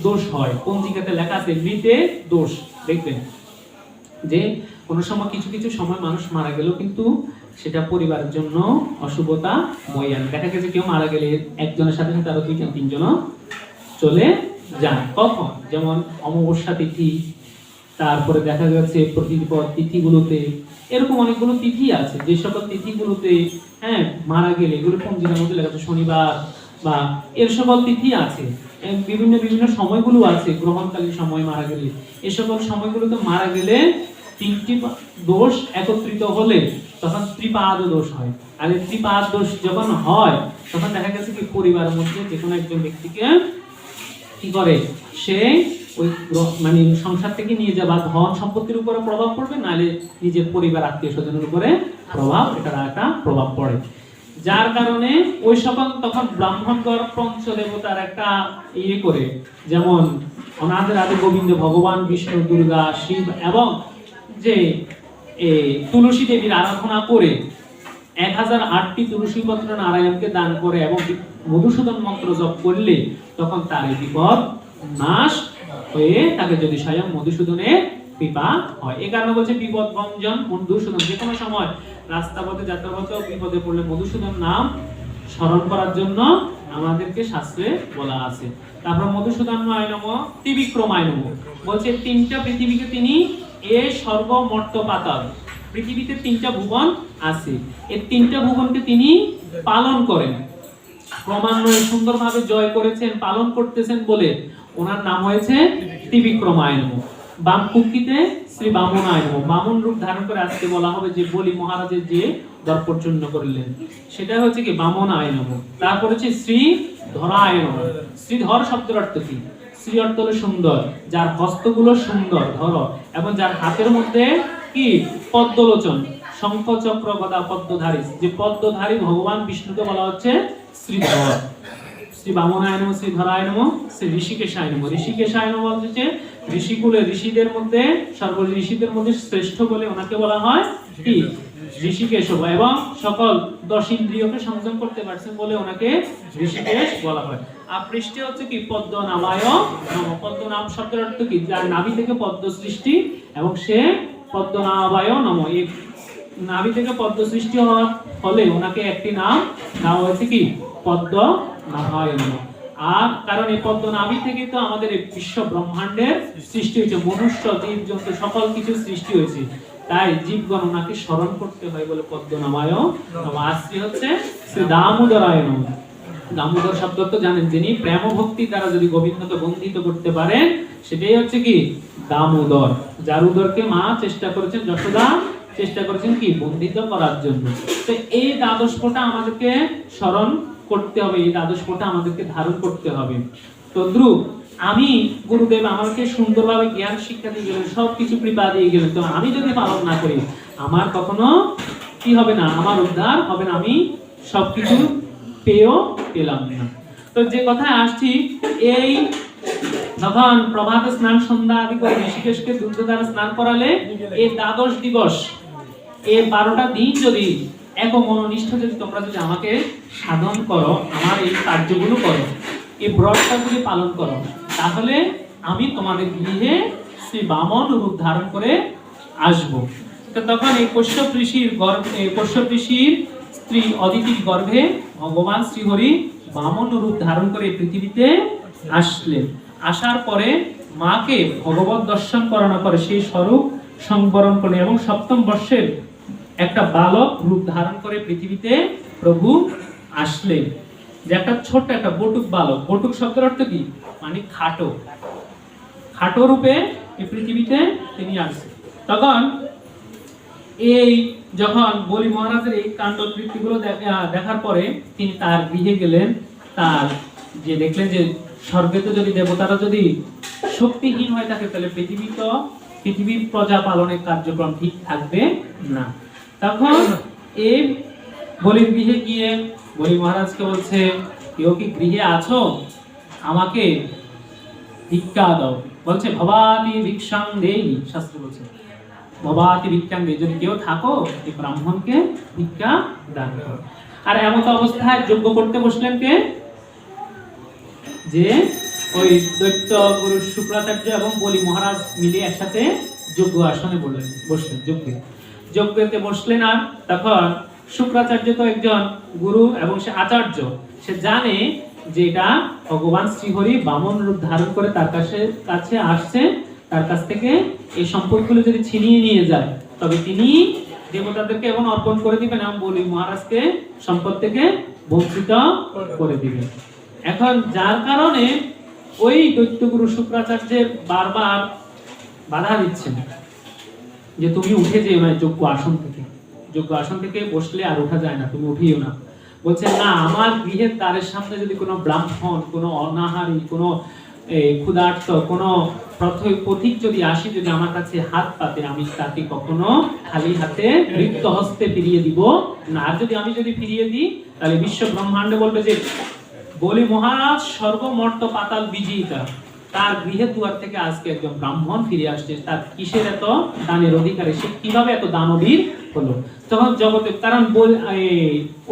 [SPEAKER 1] দোষ হয়, পঞ্জিকাতে লেখা আছে মৃতে দোষ। দেখবেন যে কোনো সময় কিছু কিছু সময় মানুষ মারা গেল, কিন্তু সেটা পরিবারের জন্য অশুভতা বয়ে আনে। দেখা গেছে কেউ মারা গেলে একজনের সাথে সাথে আরো দুইজন তিনজনও চলে যায়। কখন? যেমন অমাবস্যা তিথি, তারপরে দেখা যাচ্ছে প্রতিপদ তিথিগুলোতে, এরকম অনেকগুলো তিথি আছে, যে সকল তিথিগুলোতে মারা গেলে, এগুলো পঞ্জিকার মধ্যে লেখা আছে, শনিবার বা এর সকল তিথি আছে, বিভিন্ন বিভিন্ন সময়গুলো আছে, গ্রহণকালীন সময় মারা গেলে, এই সকল সময়গুলোতে মারা গেলে তিনটি দোষ একত্রিত হলে তখন ত্রিপাদ দোষ হয়। আর এই ত্রিপাদ দোষ যখন হয়, তখন দেখা গেছে কি পরিবারের মধ্যে যে কোনো একজন ব্যক্তিকে কি করে, সে ওই মানে সংসার থেকে নিয়ে যাওয়া ধন সম্পত্তির উপরে প্রভাব পড়বে, নাহলে নিজের পরিবার আত্মীয় স্বজনের উপরে প্রভাব, এটা একটা প্রভাব পড়ে। যার কারণে ওই সকল তখন ব্রাহ্মণগণ পঞ্চদেবতার একটা ইয়ে করে, যেমন অনাদের আদি গোবিন্দ, ভগবান বিষ্ণু, দুর্গা, শিব এবং যে তুলসী দেবীর আরাধনা করে 1008টি তুলসী পত্র নারায়ণকে দান করে এবং মধুসূদন মন্ত্র জপ করলে তখন তার এই বিপদ নাশ হয়ে তাকে যদি স্বয়ং মধুসূদনের কৃপা হয়। এই কারণে বলছে বিপদ ভঞ্জন মধুসূদন। যে কোনো সময় রাস্তা পথে যাত্রাপথে বিপদে পড়লে মধুসূদন নাম স্মরণ করার জন্য আমাদেরকে শাস্ত্রে বলা আছে। তারপর মধুসূদনায় নমঃ, ত্রিবিক্রমায় নমঃ বলছে তিনটা পৃথিবীকে তিনি এ স্বর্গ মর্ত্য পাতাল, পৃথিবীতে তিনটা ভুবন আছে, এই তিনটা ভুবনকে তিনি পালন করেন, ক্রমান্বয়ে সুন্দরভাবে জয় করেছেন, পালন করতেছেন বলে ওনার নাম হয়েছে ত্রিবিক্রমায় নমঃ। বাম কুক্ষিতে শ্রী বামনায় নমঃ, বামন রূপ ধারণ করে আজকে বলা হবে যে বলি মহারাজের যে দর্পচূর্ণ করলেন সেটা হচ্ছে কি বামনায় নমঃ। তারপর হচ্ছে শ্রী ধরায় নমঃ। শ্রীধর শব্দের অর্থ কি? শ্রী অর্থ হলো সুন্দর, যার হস্তগুলো সুন্দর ধর, এবং যার হাতের মধ্যে কি পদ্মলোচন, শঙ্খ চক্র গদা পদ্মধারী, যে পদ্মধারী ভগবান বিষ্ণুকে বলা হচ্ছে শ্রীধর। শ্রী বামনায় নমঃ, শ্রী ধরায় নমঃ, শ্রী ঋষিকেশায় নমঃ। ঋষিকেশায় নমঃ বলছে ঋষিকুলে ঋষিদের মধ্যে সর্ব ঋষিদের মধ্যে শ্রেষ্ঠ বলে ওনাকে বলা হয় কি ঋষিকেশ, এবং সকল 10 ইন্দ্রিয়কে সংযম করতে পারছেন বলে ওনাকে ঋষিকেশ বলা হয়। আর পৃষ্ঠে হচ্ছে কি পদ্মনাভায় নমঃ। পদ্মনাভ শব্দের অর্থ কি? যার নাভি থেকে পদ্ম সৃষ্টি এবং সে পদ্মনাভায় নমঃ। এই নাভি থেকে পদ্ম সৃষ্টি হওয়ার ফলে ওনাকে একটি নাম দেওয়া হয়েছে কি পদ্মনাভায় নমঃ। আর কারণ এই পদ্মনাভি থেকে তো আমাদের এই বিশ্ব ব্রহ্মাণ্ডের সৃষ্টি হয়েছে, মনুষ্য জীব জন্তু সকল কিছু সৃষ্টি হয়েছে, তাই জীবগণ ওনাকে স্মরণ করতে হয় বলে পদ্মনাভায় নমঃ। আর শ্রী হচ্ছে শ্রী দামোদরায় নমঃ। দামোদর শব্দ তো জানেন, যিনি প্রেম ভক্তি দ্বারা যদি গোবিন্দকে বন্দিত করতে পারেন সেটাই হচ্ছে কি দামোদর, যার উদরকে মা চেষ্টা করেছেন, যশোদা চেষ্টা করেছেন কি বন্দিত করার জন্য। তো এই দ্বাদশ ফোঁটা আমাদেরকে স্মরণ করতে হবে, এই দ্বাদশ ফোঁটা আমাদেরকে ধারণ করতে হবে। তো ধ্রুব, আমি গুরুদেব আমাকে সুন্দরভাবে জ্ঞান শিক্ষা দিয়ে গেলেন, সবকিছু কৃপা দিয়ে গেলেন, তো আমি যদি পালন না করি আমার কখনো কি হবে না, আমার উদ্ধার হবে না, আমি সবকিছু পেয়েও পেলাম না। তো যে কথায় আসছি, এই যখন প্রভাত স্নান সন্ধ্যা আদি করে ঋষিকেশকে দুগ্ধ দ্বারা স্নান করালে এই দ্বাদশ দিবস, এই 12টা দিন যদি এক মনোনিষ্ঠ যদি তোমরা যদি আমাকে সাধন করো, আমার এই কার্যগুলো করো, এই ব্রতটা যদি পালন করো, তাহলে আমি তোমাদের গৃহে শ্রী বামন রূপ ধারণ করে আসব। তো তখন এই কশ্যপ ঋষির গর্ভে, কশ্যপ ঋষির স্ত্রী অদিতির গর্ভে ভগবান শ্রীহরি বামন রূপ ধারণ করে পৃথিবীতে আসলেন। আসার পরে মাকে ভগবত দর্শন করানোর পরে সেই স্বরূপ সংবরণ করলেন এবং সপ্তম বর্ষের একটা বালক রূপ ধারণ করে পৃথিবীতে প্রভু আসলেন, যে একটা ছোট্ট একটা বটুক বালক। বটুক শব্দের অর্থ কি? মানে খাটো, খাটো রূপে এই পৃথিবীতে তিনি আসছেন। তখন এই যখন বলি মহারাজের এই কাণ্ড কীর্তিগুলো দেখার পরে তিনি তার গৃহে গেলেন। তার যে দেখলেন যে স্বর্গেতে যদি দেবতারা যদি শক্তিহীন হয়ে থাকে তাহলে পৃথিবীর প্রজা পালনের কার্যক্রম ঠিক থাকবে না। তখন এই বলির গৃহে গিয়ে বলি মহারাজকে বলছে, কেউ কি গৃহে আছো? আমাকে ভিক্ষা দাও। বলছে ভবাতি ভিক্ষাং দেহি, শাস্ত্র বলছে ভবাতি ভিক্ষাং দেহি, যদি কেউ থাকো এই ব্রাহ্মণকে ভিক্ষা দান করো। আর এমন অবস্থায় যজ্ঞ করতে বসলেন কে? যে ওই দৈত্য গুরু শুক্রাচার্য এবং বলি মহারাজ মিলে একসাথে যজ্ঞ আসনে বসলেন, যজ্ঞেতে বসলেন। আর তখন শুক্রাচার্য তো একজন গুরু এবং সে আচার্য, সে জানে যে এটা ভগবান শ্রীহরি বামন রূপ ধারণ করে তার কাছে আসছে, তার কাছ থেকে এই সম্পদগুলো যদি ছিনিয়ে নিয়ে যায় তবে তিনি দেবতাদেরকে এমন অর্পণ করে দিবেন এবং বলি মহারাজকে সম্পদ থেকে বঞ্চিত করে দিবেন। এখন যার কারণে ওই দৈত্যগুরু শুক্রাচার্যের বারবার বাধা দিচ্ছেন যে তুমি উঠে যেও না যোগ্য আসন থেকে বসলে আর ওঠা যায় না, তুমি উঠিও না। বলছে না, আমার গৃহের দ্বারের সামনে যদি কোনো ব্রাহ্মণ, কোনো অনাহারী, কোনো ক্ষুধার্ত, কোনো পথিক যদি আসি, যদি আমার কাছে হাত পাতে, আমি তাকে কখনো খালি হাতে রিক্ত হস্তে ফিরিয়ে দিব না। আর যদি আমি ফিরিয়ে দিই তাহলে বিশ্ব ব্রহ্মাণ্ডে বলবে যে বলি মহারাজ সর্বমর্ত পাতাল বিজয়িতা, তার গৃহের দুয়ার থেকে আজকে একজন ব্রাহ্মণ ফিরে আসছে, তার কিসের এত দানের অধিকারী, সে কিভাবে এত দানবীর হলো। তখন জগতে, কারণ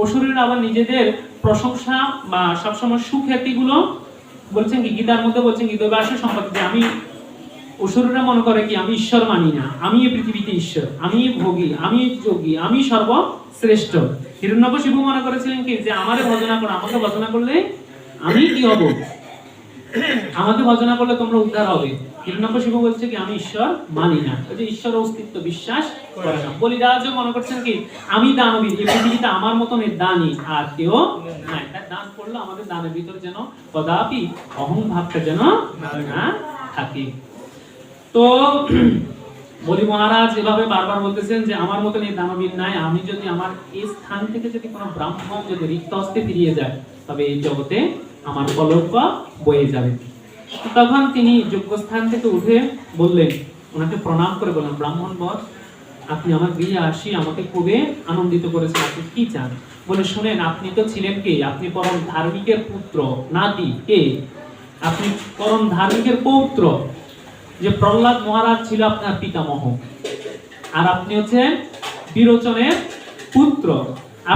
[SPEAKER 1] অসুরের আবার নিজেদের প্রশংসা বা সবসময় সুখ্যাতি গুলো বলছেন কি গীতার মধ্যে বলছেন কি দৈবাসুর সম্পর্কে, যে আমি অসুররা মনে করে কি আমি ঈশ্বর মানি না, আমি এই পৃথিবীতে ঈশ্বর, আমি ভোগী, আমি যোগী, আমি সর্বশ্রেষ্ঠ। হিরণ্যকশিপু মনে করেছিলেন কি যে আমারে ভজনা করো, আমাকে ভজনা করলে আমি কি হব, আমাকে ভজনা করলে তোমরা উদ্ধার হবে। হিরণ্যকশিপু বলছে কি আমি ঈশ্বর মানি না, ওই যে ঈশ্বর অস্তিত্ব বিশ্বাস করে না। বলিরাজও মনে করছেন কি আমি দানবীর, এই পৃথিবীতে আমার মতন এর দানই আর কেউ নাই, তার দান করলে আমাদের দানের ভিতর যেন কদাপি অহং ভাবটা যেন না থাকে। তো বলি মহারাজ এভাবে বারবার বলতেছেন যে আমার মতন এই দানবীর নাই, আমি যদি আমার এই স্থান থেকে যদি কোনো ব্রাহ্মণ যদি রিক্ত হস্তে ফিরিয়ে যায় তবে এই জগতে আমার কলঙ্ক বয়ে যাবে। তখন তিনি যোগ্যস্থান থেকে উঠে বললেন, ওনাকে প্রণাম করে বললেন, ব্রাহ্মণ বর আপনি আমার গৃহে আসি আমাকে খুবই আনন্দিত করেছেন, আপনি কি চান? বলে শুনেন, আপনি তো ছিলেন কে, আপনি পরম ধার্মিকের পুত্র নাতি কে, আপনি পরম ধার্মিকের পৌত্র, যে প্রহ্লাদ মহারাজ ছিল আপনার পিতামহ, আর আপনি হচ্ছেন বিরোচনের পুত্র।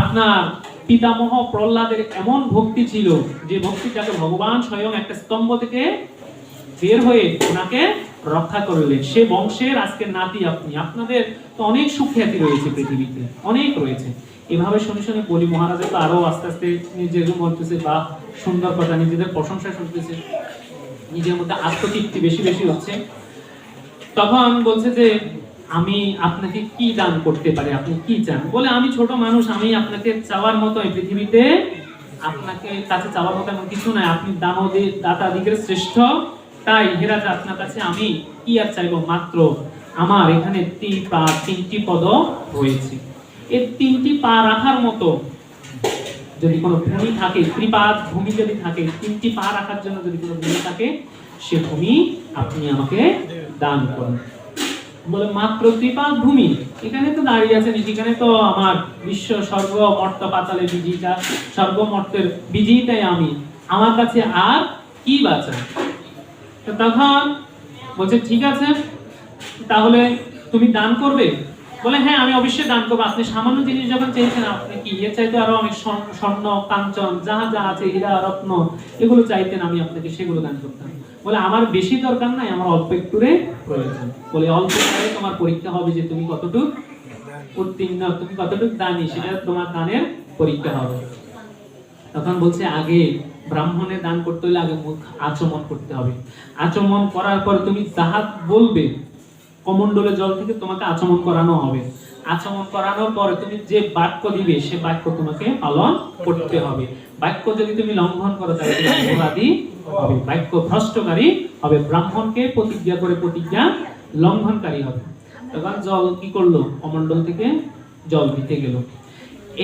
[SPEAKER 1] আপনার পিতামহ প্রহ্লাদের এমন ভক্তি ছিল যে ভক্তিটাকে ভগবান স্বয়ং একটা স্তম্ভ থেকে বের হয়ে ওনাকে রক্ষা করলেন, সে বংশের আজকের নাতি আপনি। আপনাদের তো অনেক সুখ্যাতি রয়েছে পৃথিবীতে, অনেক রয়েছে। এভাবে শুনে শুনে বলি মহারাজের তো আরো আস্তে আস্তে নিজের বলতেছে বা সুন্দর কথা, নিজেদের প্রশংসা শুনতেছে, নিজের মধ্যে আত্মতৃপ্তি বেশি বেশি হচ্ছে। তখন বলছে যে আমি আপনাকে কি দান করতে পারি, আপনি কি চান? বলে আমি ছোট মানুষ, আমি আপনাকে চাওয়ার মতো এই পৃথিবীতে আপনাকে কাছে চাওয়ার মতো এমন কিছু নাই, আপনি দাতা দিকের শ্রেষ্ঠ, তাই হেরাজ আপনার কাছে আমি কি আর চাইবো, মাত্র আমার এখানে তিনটি পদ রয়েছে, এই তিনটি পা রাখার মতো যদি কোনো ভূমি থাকে, ত্রিপাদ ভূমি যদি থাকে, তিনটি পা রাখার জন্য যদি কোনো ভূমি থাকে, সে ভূমি আপনি আমাকে দান করুন। বলে মাত্র ত্রিপাদ ভূমি, এখানে তো দাঁড়িয়ে আছেন, এখানে তো আমার বিশ্ব স্বর্গ মর্ত পাতালে বিজয়িতা, সর্বমর্তের বিজয়িতাই আমি, আমার কাছে আর কি বাঁচা? তো তখন বলছে ঠিক আছে, তাহলে তুমি দান করবে? বলে হ্যাঁ আমি অবশ্যই দান করবো। আপনি সামান্য জিনিস যখন চেয়েছেন, আপনি কি এর চাইতে আরো অনেক স্বর্ণ কাঞ্চন যা যা আছে, হীরা রত্ন এগুলো চাইতেন, আমি আপনাকে সেগুলো দান করতাম। বলে আমার বেশি দরকার নাই, আমার অল্প একটুরে প্রয়োজন। বলে অল্প করে তোমার পরীক্ষা হবে যে তুমি কতটুকু উত্তীর্ণ, তুমি কতটুকু দানি, সেটা তোমার দানের পরীক্ষা হবে। তখন বলছে আগে ব্রাহ্মণের দান করতে হলে আগে মুখ আচমন করতে হবে, আচমন করার পর তুমি যাহা বলবে কমণ্ডলে জল থেকে তোমাকে আচমন করানো হবে, আচমন করানোর পরে তুমি যে বাক্য দিবে সে বাক্য তোমাকে পালন করতে হবে। বাক্য যদি তুমি লঙ্ঘন করো তাহলে তুমি অপরাধী হবে, বাক্য ভ্রষ্টকারী হবে, ব্রাহ্মণকে প্রতিজ্ঞা করে প্রতিজ্ঞা লঙ্ঘনকারী হবে। তখন জল কি করলো, কমণ্ডল থেকে জল দিতে গেল।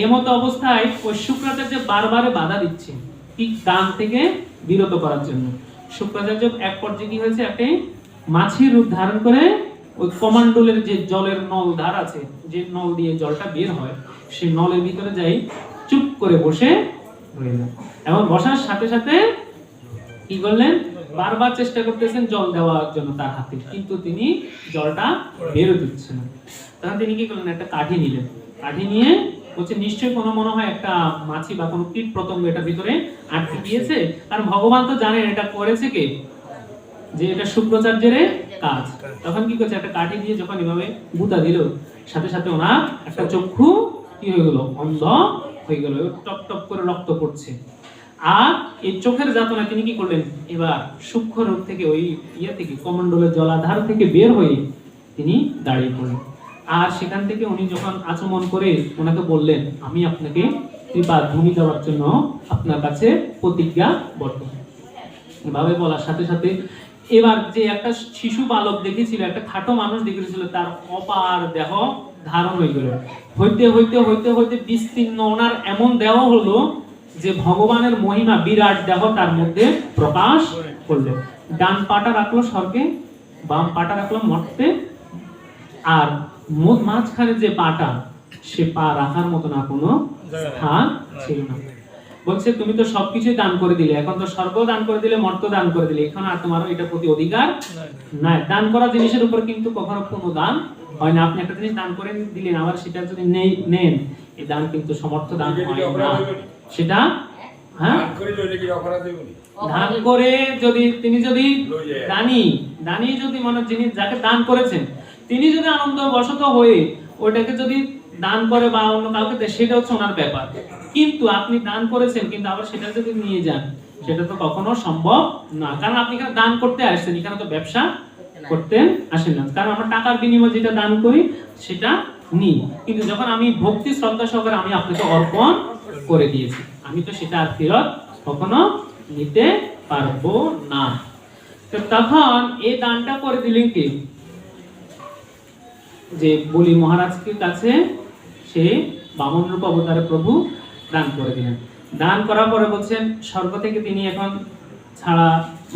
[SPEAKER 1] এই মতো অবস্থায় ওই শুক্রাচার্য বারবারে বাধা দিচ্ছে ঠিক দান থেকে বিরত করার জন্য। শুক্রাচার্য এক পর্যায়ে কি হয়েছে, একটা মাছির রূপ ধারণ করে ওই কমণ্ডলের যে জলের নল ধার আছে, যে নল দিয়ে জলটা বের হয়, সেই নলের ভিতরে যাই চুপ করে বসে রইলেন। এবং বসার সাথে সাথে কি করলেন, বারবার চেষ্টা করতেছেন জল দেওয়ার জন্য তার হাতে, কিন্তু তিনি জলটা বের দিচ্ছেন না। তখন তিনি কি করলেন, একটা কাঠি নিলেন, কাঠি নিয়ে বলছে নিশ্চয়ই কোনো মনে হয় একটা মাছি বা কোনো কীট পতঙ্গ এটা ভিতরে আটকে গিয়েছে, কারণ ভগবান তো জানেন এটা করেছে কে, যে এটা শুক্রাচার্যের কাজ। তখন কি করছে, একটা কাঠি দিয়ে যখন এভাবে গুতা দিল, সাথে সাথে ওনার একটা চক্ষু কি হয়ে গেল, অন্ধ হয়ে গেল, টপ টপ করে রক্ত পড়ছে। আর এই চোখের যাতনা তিনি কি করলেন, এবার সূক্ষ্ম রূপ থেকে ওই থেকে কমণ্ডলের জলাধার থেকে বের হয়ে তিনি দাঁড়িয়ে পড়লেন। আর সেখান থেকে উনি যখন আচমন করে ওনাকে বললেন, আমি আপনাকে ত্রিপাদ ভূমি দেওয়ার জন্য আপনার কাছে প্রতিজ্ঞাবদ্ধ। এভাবে বলার সাথে সাথে এবার যে একটা শিশু বালক দেখেছিল, একটা খাটো মানুষ দেখেছিল, তার অপার দেহ ধারণ হয়ে গেল, হইতে হইতে হইতে হইতে বিস্তীর্ণ ওনার এমন দেহ হলো যে ভগবানের মহিমা বিরাট দেহ তার মধ্যে প্রকাশ করলো। ডান পাটা রাখলো স্বর্গে, বাম পাটা রাখলো মর্তে, আর মাঝখানে যে পাটা সে পা রাখার মতো না কোনো স্থান ছিল না। বলছে তুমি তো সবকিছুই দান করে দিলে, এখন তো স্বর্গ দান করে দিলে, মর্ত দান করে দিলে, এখন আর তোমার এটা প্রতি অধিকার নাই। দান করা জিনিসের উপর কিন্তু কখনো কোনো দান হয় না। আপনি একটা জিনিস দান করে দিলেন, আবার সেটা যদি নেন, এই দান কিন্তু সমর্থ দান হয় না। সেটা হ্যাঁ দান করে যদি তিনি যদি দানি যদি মনে যিনি যাকে দান করেছেন তিনি যদি আনন্দ বশত হয়ে ওটাকে যদি দান করে বা অন্য কাউকে দেয়, সেটা হচ্ছে ওনার ব্যাপার। কিন্তু আপনি দান করেছেন কিন্তু আবার সেটা যদি নিয়ে যান, সেটা তো কখনো সম্ভব না। কারণ আপনি এখানে দান করতে আসছেন, এখানে তো ব্যবসা করতে আসেন না। কারণ আমরা টাকার বিনিময়ে যেটা দান করি সেটা নিই, কিন্তু যখন আমি ভক্তি শ্রদ্ধা সহকারে আমি আপনাকে অর্পণ করে দিয়েছি, আমি তো সেটা আর ফেরত কখনো নিতে পারবো না। তো তখন এই দানটা করে দিলেন কি, যে বলি মহারাজের কাছে সে বামন রূপ অবতারে প্রভু দান করে দিলেন। দান করার পরে বলছেন স্বর্গ থেকে তিনি এখন ছাড়া,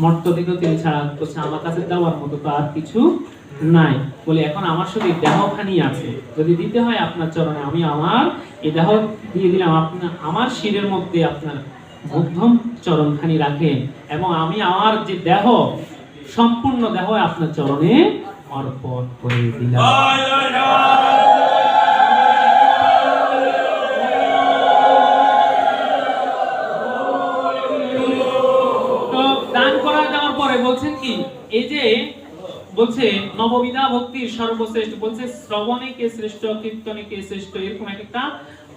[SPEAKER 1] মর্ত থেকেও তিনি ছাড়া, বলছে আমার কাছে দেওয়ার মতো তো আর কিছু নাই। বলে এখন আমার শুধু দেহখানি আছে, যদি দিতে হয় আপনার চরণে, আমি আমার এই দেহ দিয়ে দিলাম, আপনার আমার শিরের মধ্যে আপনার মধ্যম চরণখানি রাখেন, এবং আমি আমার যে দেহ, সম্পূর্ণ দেহ আপনার চরণে অর্পণ করে দিলাম। তো দান করা যাওয়ার পরে বলছেন কি, এই যে বলছে নববিধা ভক্তির সর্বশ্রেষ্ঠ, বলছে শ্রবণে কে শ্রেষ্ঠ, কীর্তনে কে শ্রেষ্ঠ, এরকম একটা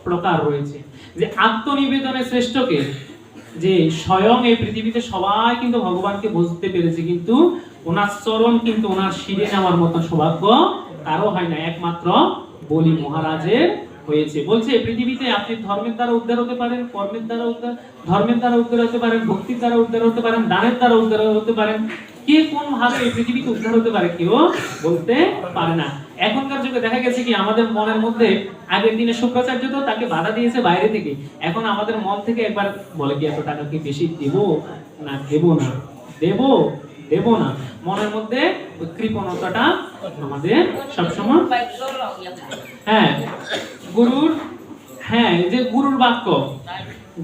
[SPEAKER 1] প্রকার রয়েছে। যে আত্মনিবেদনে শ্রেষ্ঠ কে, যে স্বয়ং এই পৃথিবীতে সবাই কিন্তু ভগবানকে বুঝতে পেরেছে, কিন্তু ওনার চরণ কিন্তু ওনার শিরে নেওয়ার মতো সৌভাগ্য কারো হয় না, একমাত্র বলি মহারাজের হয়েছে। বলছে পৃথিবীতে আপনি ধর্মের দ্বারা উদ্ধার হতে পারেন, কর্মের দ্বারা উদ্ধার, ধর্মের দ্বারা উদ্ধার হতে পারেন, ভক্তির দ্বারা উদ্ধার হতে পারেন, দানের দ্বারা উদ্ধার হতে পারেন, কে কোন ভাবে এই পৃথিবীতে উদ্ধার হতে পারে কেউ বলতে পারে না। এখনকার যুগে দেখা গেছে কি, আমাদের মনের মধ্যে আগের দিনে শুক্রাচার্য তো তাকে বাধা দিয়েছে বাইরে থেকে, এখন আমাদের মন থেকে একবার বলে কি এত টাকা কি বেশি দেব না দেব না, দেব দেব না, মনের মধ্যে কৃপণতাটা আমাদের সবসময়। হ্যাঁ গুরুর, হ্যাঁ যে গুরুর বাক্য,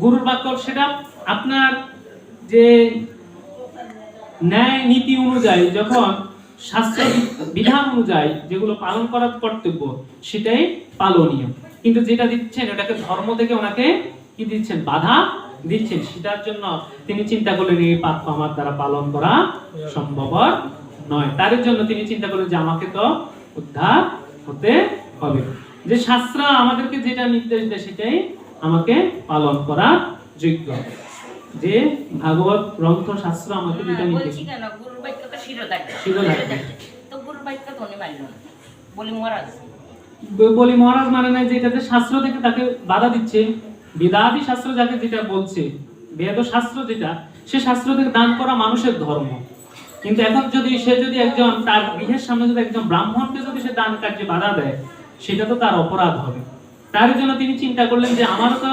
[SPEAKER 1] গুরুর বাক্য সেটা আপনার যে ন্যায় নীতি অনুযায়ী, যখন শাস্ত্র বিধান অনুযায়ী যেগুলো পালন করার কর্তব্য সেটাই পালনীয়, কিন্তু যেটা দিচ্ছেন ওটাকে ধর্ম থেকে ওনাকে কি দিচ্ছেন, বাধা দিচ্ছেন। সেটার জন্য তিনি চিন্তা করলেন এই পাপ আমার দ্বারা পালন করা সম্ভব নয়। তার জন্য তিনি চিন্তা করলেন যে আমাকে তো উদ্ধার হতে হবে, যে শাস্ত্র আমাদেরকে যেটা নির্দেশ দেয় সেটাই আমাকে পালন করা যোগ্য, যে ভাগবত গ্রন্থ শাস্ত্র আমাকে যেটা নির্দেশ।
[SPEAKER 2] গুরুর বাক্য তো শিরোধার্য, তো গুরুর বাক্য তো উনি মানল না, বলি মহারাজ,
[SPEAKER 1] বলি মহারাজ মানে না, যে এটাতে শাস্ত্র থেকে তাকে বাধা দিচ্ছে, বেদাদি শাস্ত্র যাকে যেটা বলছে, বেদ শাস্ত্র যেটা, সে শাস্ত্র থেকে দান করা মানুষের ধর্ম। কিন্তু এখন যদি সে যদি একজন তার গৃহের সামনে যদি একজন ব্রাহ্মণকে যদি সে দান কার্যে বাধা দেয়, সেটা তো তার অপরাধ হবে। তার জন্য তিনি চিন্তা করলেন যে আমার তো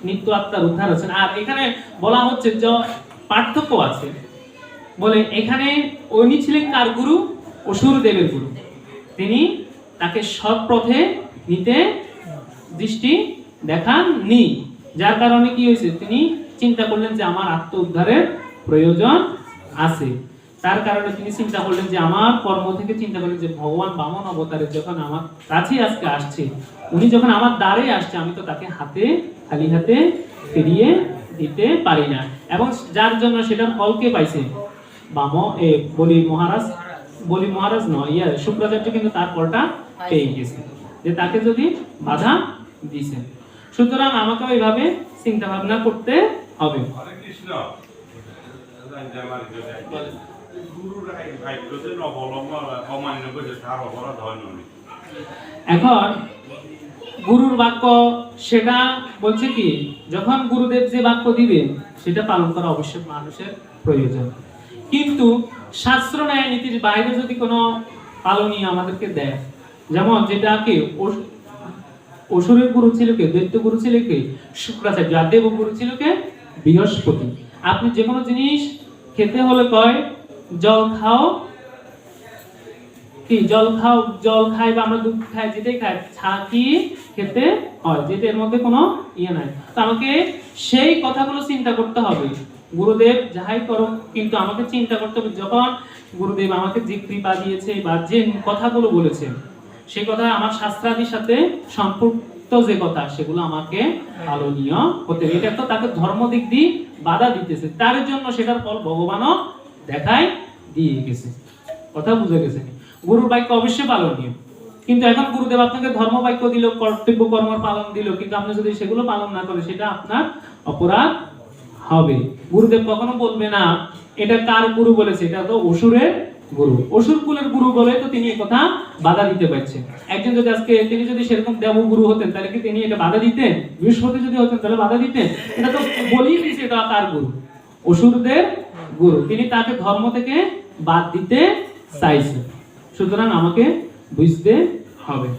[SPEAKER 1] নিত্য আত্মার উদ্ধার আছে। আর এখানে বলা হচ্ছে যে পার্থক্য আছে, বলে এখানে উনি ছিলেন কার গুরু, অসুরদেবের গুরু, তিনি তাকে সৎ পথে নিতে দৃষ্টি দেখাননি, যার কারণে কি হয়েছে, তিনি চিন্তা করলেন যে আমার আত্ম উদ্ধারের প্রয়োজন আছে। তার কারণে তিনি চিন্তা করলেন যে আমার কর্ম থেকে চিন্তা করলেন যে ভগবান বামন অবতারে যখন আমার কাছে আজকে আসছে, উনি যখন আমার দ্বারে আসছে, আমি তো তাকে হাতে খালি হাতে ফিরিয়ে দিতে পারি না, এবং যার জন্য সেটার ফলকে পাইছে বলি মহারাজ, বলি মহারাজ নয় শুক্রাচার্য কিন্তু তার ফলটা পেয়ে গেছে, যে তাকে যদি বাধা দিয়েছে। সুতরাং আমাকে এইভাবে চিন্তা ভাবনা করতে হবে। এখন গুরুর বাক্য সেটা বলছে কি, যখন গুরুদেব যে বাক্য দিবে সেটা পালন করা অবশ্যই মানুষের প্রয়োজন, কিন্তু শাস্ত্র ন্যায় নীতির বাইরে যদি কোনো পালনীয় আমাদেরকে দেয়, যেমন যেটা কি অসুরের গুরু ছিল কে, দৈত্য গুরু ছিল কে, শুক্রাচার্য, আর দেব গুরু ছিল কে, বৃহস্পতি। আপনি যে কোনো জিনিস খেতে হলে কয় জল খাও কি জল খাই বা আমরা দুধ খাই, যেটাই খাই ছাঁকি খেতে হয়, যেটা এর মধ্যে কোনো ইয়ে নাই। তো আমাকে সেই কথাগুলো চিন্তা করতে হবে, গুরুদেব যাহাই করো কিন্তু আমাকে চিন্তা করতে হবে, যখন গুরুদেব আমাকে যে কৃপা দিয়েছে বা যে কথাগুলো বলেছে সেই কথা আমার শাস্ত্রাদির সাথে সম্পৃক্ত যে কথা, সেগুলো আমাকে পালনীয় হতে হবে। এটা তো তাকে ধর্ম দিক দিয়ে বাধা দিতেছে, তার জন্য সেটার ফল ভগবানও দেখাই দিয়ে গেছে। কথা বুঝে গেছে? গুরুর বাক্য অবশ্যই পালনীয়, কিন্তু এখন গুরুদেব আপনাকে ধর্ম বাক্য দিল, কর্তব্য কর্মের পালন দিল, কিন্তু আপনি যদি সেগুলো পালন না করেন সেটা আপনার অপরাধ হবে। গুরুদেব কখনো বলবে না এটা কার গুরু বলেছে, এটা তো অসুরের গুরু, অসুর কুলের গুরু বলে তো তিনি এই কথা বাধা দিতে পারছেন। একজন যদি আজকে তিনি যদি সেরকম দেব গুরু হতেন তাহলে কি তিনি এটা বাধা দিতেন? বৃহস্পতি যদি হতেন তাহলে বাধা দিতেন? এটা তো বলেই দিয়েছে এটা কার গুরু, অসুরদের গুরু, তিনি তাকে ধর্ম থেকে বাদ দিতে চাইছেন। সুতরাং আমাকে বুঝতে হবে,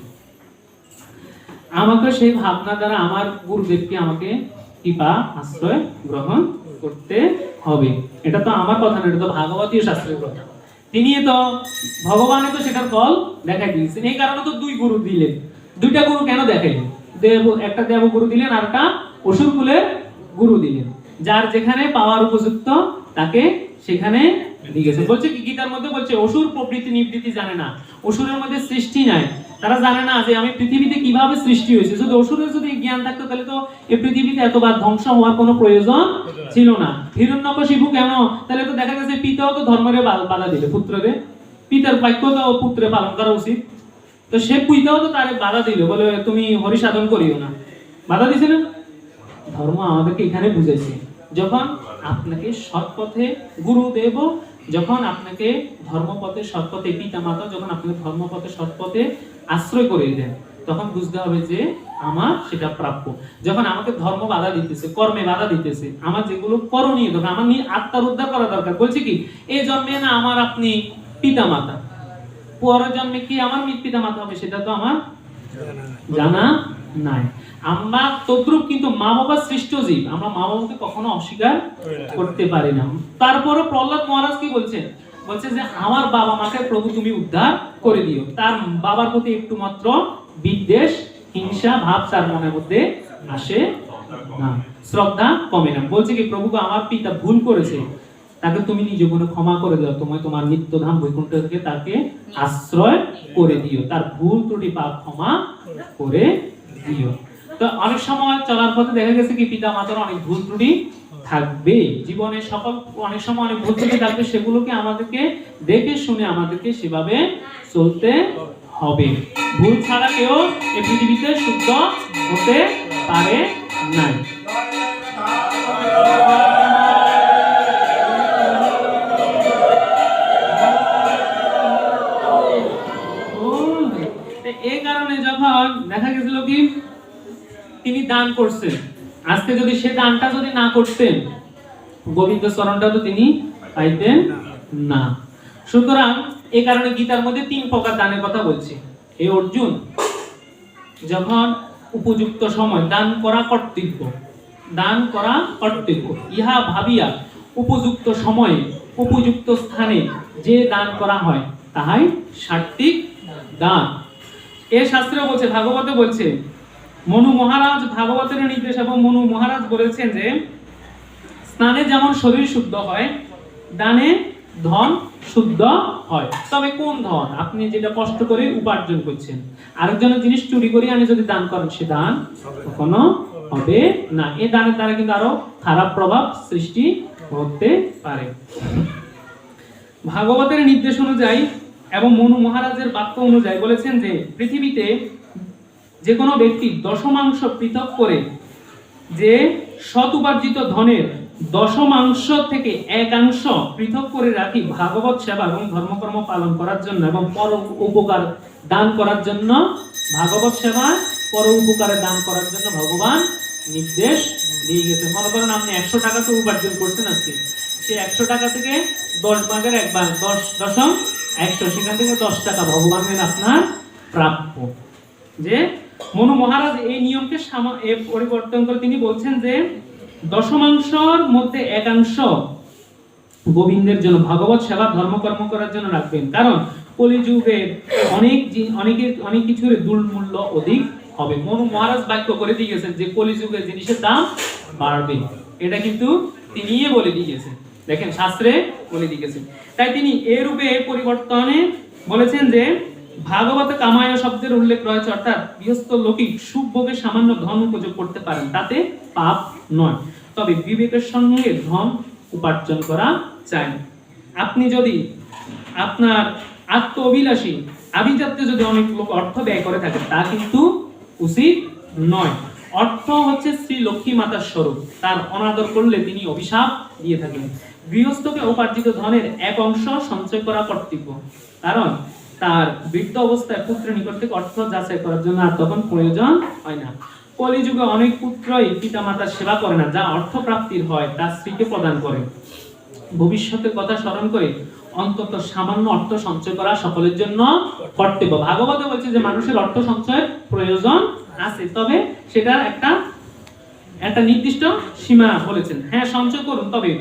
[SPEAKER 1] আমাকে সেই ভাবনা দ্বারা আমার গুরুদেবকে আমাকে কৃপা আশ্রয় গ্রহণ করতে হবে। এটা তো আমার কথা না, এটা তো ভাগবতীয় শাস্ত্রের কথা। তিনি তো ভগবানে তো সেটার ফল দেখাই দিয়েছেন, এই কারণে তো দুই গুরু দিলেন। দুইটা গুরু কেন দেখাইলেন? একটা দেবগুরু দিলেন আর একটা অসুর কুলের গুরু দিলেন। যার যেখানে পাওয়ার উপযুক্ত তাকে সেখানে দিয়ে গেছে। বলছে কি গীতার মধ্যে বলছে অসুর প্রবৃত্তি নিবৃত্তি জানে না, অসুরের মধ্যে সৃষ্টি নাই, তারা জানে না যে আমি পৃথিবীতে কিভাবে সৃষ্টি হয়েছে। যদি অসুরের যদি জ্ঞান থাকতো তাহলে তো এই পৃথিবীতে এতবার ধ্বংস হওয়ার কোনো প্রয়োজন ছিল না। হিরণ্যকশিপু কেন? তাহলে তো দেখা গেছে পিতাও তো ধর্মের বাধা দিলে পুত্ররে, পিতার বাক্য তো পুত্রে পালন করা উচিত, তো সে পিতাও তো তারে বাধা দিল, বলে তুমি হরি সাধন করিও না, বাধা দিছে না? ধর্ম আমাদেরকে এখানে বুঝাইছে, যখন আপনাকে সৎ পথে গুরুদেব, যখন আপনাকে ধর্মপথে সৎ পথে পিতা মাতা যখন আপনাকে ধর্মপথে সৎ পথে আশ্রয় করে দেন, তখন বুঝতে হবে যে আমার সেটা প্রাপ্য। যখন আমাকে ধর্ম বাধা দিতেছে, কর্মে বাধা দিতেছে, আমার যেগুলো করণীয় দরকার, আমার আত্মার উদ্ধার করা দরকার, বলছে কি এই জন্মে না আমার আপনি পিতা মাতা, পরের জন্মে কি আমার পিতা মাতা হবে সেটা তো আমার জানা নাই। আমরা তদ্রুপ কিন্তু মা বাবা সৃষ্ট জীব, আমরা মা বাবাকে কখনো অস্বীকার করতে পারি না। তারপরে প্রহ্লাদ মহারাজ কি বলছেন? বলছে যে আমার বাবা মাকে প্রভু তুমি উদ্ধার করে দিও। তার বাবার প্রতি একটু মাত্র বিদ্বেষ হিংসা ভাব তার মনের মধ্যে আসে না, শ্রদ্ধা কমে না। বলছে কি প্রভু আমার পিতা ভুল করেছে, তাকে তুমি নিজ গুণে ক্ষমা করে দাও, তুমি তোমার নিত্যধাম বৈকুণ্ঠ থেকে তাকে আশ্রয় করে দিও, তার ভুল ত্রুটি পাপ ক্ষমা করে দিও। তো অনেক সময় চলার পথে দেখা গেছে কি পিতা মাতার অনেক ভুল ত্রুটি থাকবে, জীবনে সকল অনেক সময় অনেক ভুল ত্রুটি থাকবে, সেগুলোকে আমাদেরকে দেখে শুনে আমাদেরকে সেভাবে চলতে হবে। ভুল ছাড়া কেউ এই পৃথিবীতে শুদ্ধ হতে পারে না। এই কারণে যখন দেখা গেছিল কি তিনি দান করছেন, আজকে যদি সে দানটা যদি না করতেন গোবিন্দ চরণটা তো তিনি পাইতেন না। সুতরাং এই কারণে গীতার মধ্যে 3 প্রকার দানের কথা বলছে। এই অর্জুন যখন উপযুক্ত সময় দান করা কর্তব্য, দান করা কর্তব্য, ইহা ভাবিয়া উপযুক্ত সময়ে উপযুক্ত স্থানে যে দান করা হয় তাহাই সাত্ত্বিক দান। এ শাস্ত্রে বলছে, ভাগবতে বলছে, মনু মহারাজ ভাগবতের নির্দেশ এবং মনু মহারাজ বলেছেন যে স্নানে যেমন শরীর শুদ্ধ হয়, দানে ধন শুদ্ধ হয়। তবে কোন ধন? আপনি যেটা কষ্ট করে উপার্জন করছেন, আরেকজনের জিনিস চুরি করে আনি যদি দান করেন সে দান কখনো হবে না। এই দানের দ্বারা কিন্তু আরো খারাপ প্রভাব সৃষ্টি হতে পারে। ভাগবতের নির্দেশ অনুযায়ী এবং মনু মহারাজের বাক্য অনুযায়ী বলেছেন যে পৃথিবীতে যে কোনো ব্যক্তি দশমাংশ পৃথক করে, যে সৎ উপার্জিত ধনের দশমাংশ থেকে 1/5 পৃথক করে রাখি ভাগবত সেবা এবং ধর্মকর্ম পালন করার জন্য এবং পর উপকার দান করার জন্য, ভাগবত সেবা পর উপকারে দান করার জন্য ভগবান নির্দেশ দিয়ে গেছে। মনে করেন আপনি 100 টাকা তো উপার্জন করছেন আজকে, সেই 100 টাকা থেকে 10 ভাগের 1/10 10.100, সেখান থেকে 10 টাকা ভগবানের আপনার প্রাপ্য। যে মনু মহারাজ এই নিয়মকে পরিবর্তন করে তিনি বলছেন যে দশমাংশর মধ্যে 1/5 গোবিন্দের জন্য ভাগবত সেবা ধর্মকর্ম করার জন্য রাখবেন। কারণ কলিযুগের অনেক কিছুর দুর্মূল্য অধিক হবে। মহারাজ বাক্য করে দিয়ে গেছেন যে কলিযুগের জিনিসের দাম বাড়বে, এটা কিন্তু তিনিই বলে দিয়ে গেছেন, দেখেন শাস্ত্রে বলে দিয়ে গেছেন। তাই তিনি এ রূপে পরিবর্তনে বলেছেন যে ভাগবত কামায় শব্দের উল্লেখ রয়েছে, অর্থাৎ গৃহস্থ লৌকিক সুখ ভোগে সামান্য ধন উপযোগ করতে পারেন, তাতে পাপ নয়, তবে বিবেকের সঙ্গে ধন উপার্জন করা চাই। আপনি যদি আপনার আত্ম অভিলাষী আভিজাত্যে যদি অনেক লোক অর্থ ব্যয় করে থাকে, তা কিন্তু উচিত নয়। অর্থ হচ্ছে শ্রী লক্ষ্মী মাতার স্বরূপ, তার অনাদর করলে তিনি অভিশাপ দিয়ে থাকেন। গৃহস্থকে উপার্জিত ধনের এক অংশ সঞ্চয় করা কর্তব্য, কারণ তার বৃদ্ধ অবস্থায় পুত্রের নিকট থেকে অর্থ যাচাই করার জন্য আর তখন প্রয়োজন হয় না। কলিযুগে অনেক পুত্রই পিতা মাতার সেবা করে না, যা অর্থ প্রাপ্তির হয় তা স্ত্রীকে প্রদান করে। ভবিষ্যতের কথা স্মরণ করে অন্তত সামান্য অর্থ সঞ্চয় করা সকলের জন্য কর্তব্য। ভাগবতে বলছে যে মানুষের অর্থ সঞ্চয়ের প্রয়োজন আছে, তবে সেটার একটা নির্দিষ্ট সীমা বলেছেন। হ্যাঁ, সঞ্চয় করুন, তবে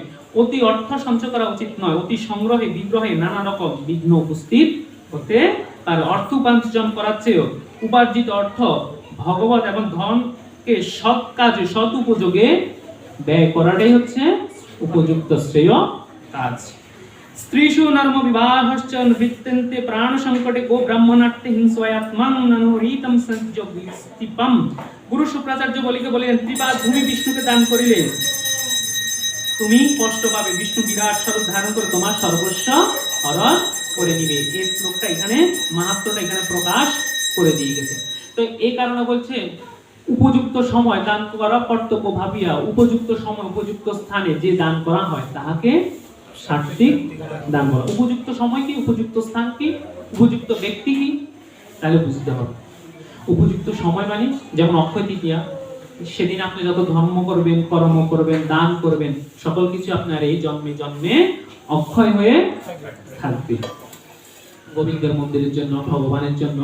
[SPEAKER 1] অতি অর্থ সঞ্চয় করা উচিত নয়। অতি সংগ্রহে বিগ্রহে নানা রকম বিঘ্ন উপস্থিত হতে পারে। অর্থ উপার্জন করার চেয়েও উপার্জিত অর্থ ভগবত এবং ধনকে সৎ কাজে সৎ উপযোগে ব্যয় করাটাই হচ্ছে উপযুক্ত শ্রেয় কাজ। স্ত্রীষু নর্ম বিবাহশ্চ বৃত্তেন্তে প্রাণ সংকটে গো ব্রাহ্মণার্থে হিংসায়াত্মাং ননুরীতম সংযোগস্তিপম। গুরু শুক্রাচার্য বলিকে বলিলেন, ত্রিপাদ ভূমি বিষ্ণুকে দান করিলে তুমি কষ্ট পাবে, বিষ্ণু বিরাট স্বরূপ ধারণ করে তোমার সর্বস্ব হরণ করে নিবে। এই শ্লোকটা এখানে মাহাত্ম্যটা এখানে প্রকাশ করে দিয়ে গেছে। তো এই কারণে বলছে উপযুক্ত সময় দান করা কর্তব্য ভাবিয়া উপযুক্ত সময় উপযুক্ত স্থানে যে দান করা হয় তাহাকে সাত্ত্বিক দান করা। উপযুক্ত সময় কি, উপযুক্ত স্থান কি, উপযুক্ত ব্যক্তি কি, তাহলে বুঝতে হবে। উপযুক্ত সময় মানে যেমন অক্ষয় তৃতীয়া, সেদিন আপনি যত ধর্ম করবেন, কর্ম করবেন, দান করবেন, সকল কিছু আপনার এই জন্মে জন্মে অক্ষয় হয়ে থাকবে। গোবিন্দের মন্দিরের জন্য, ভগবানের জন্য,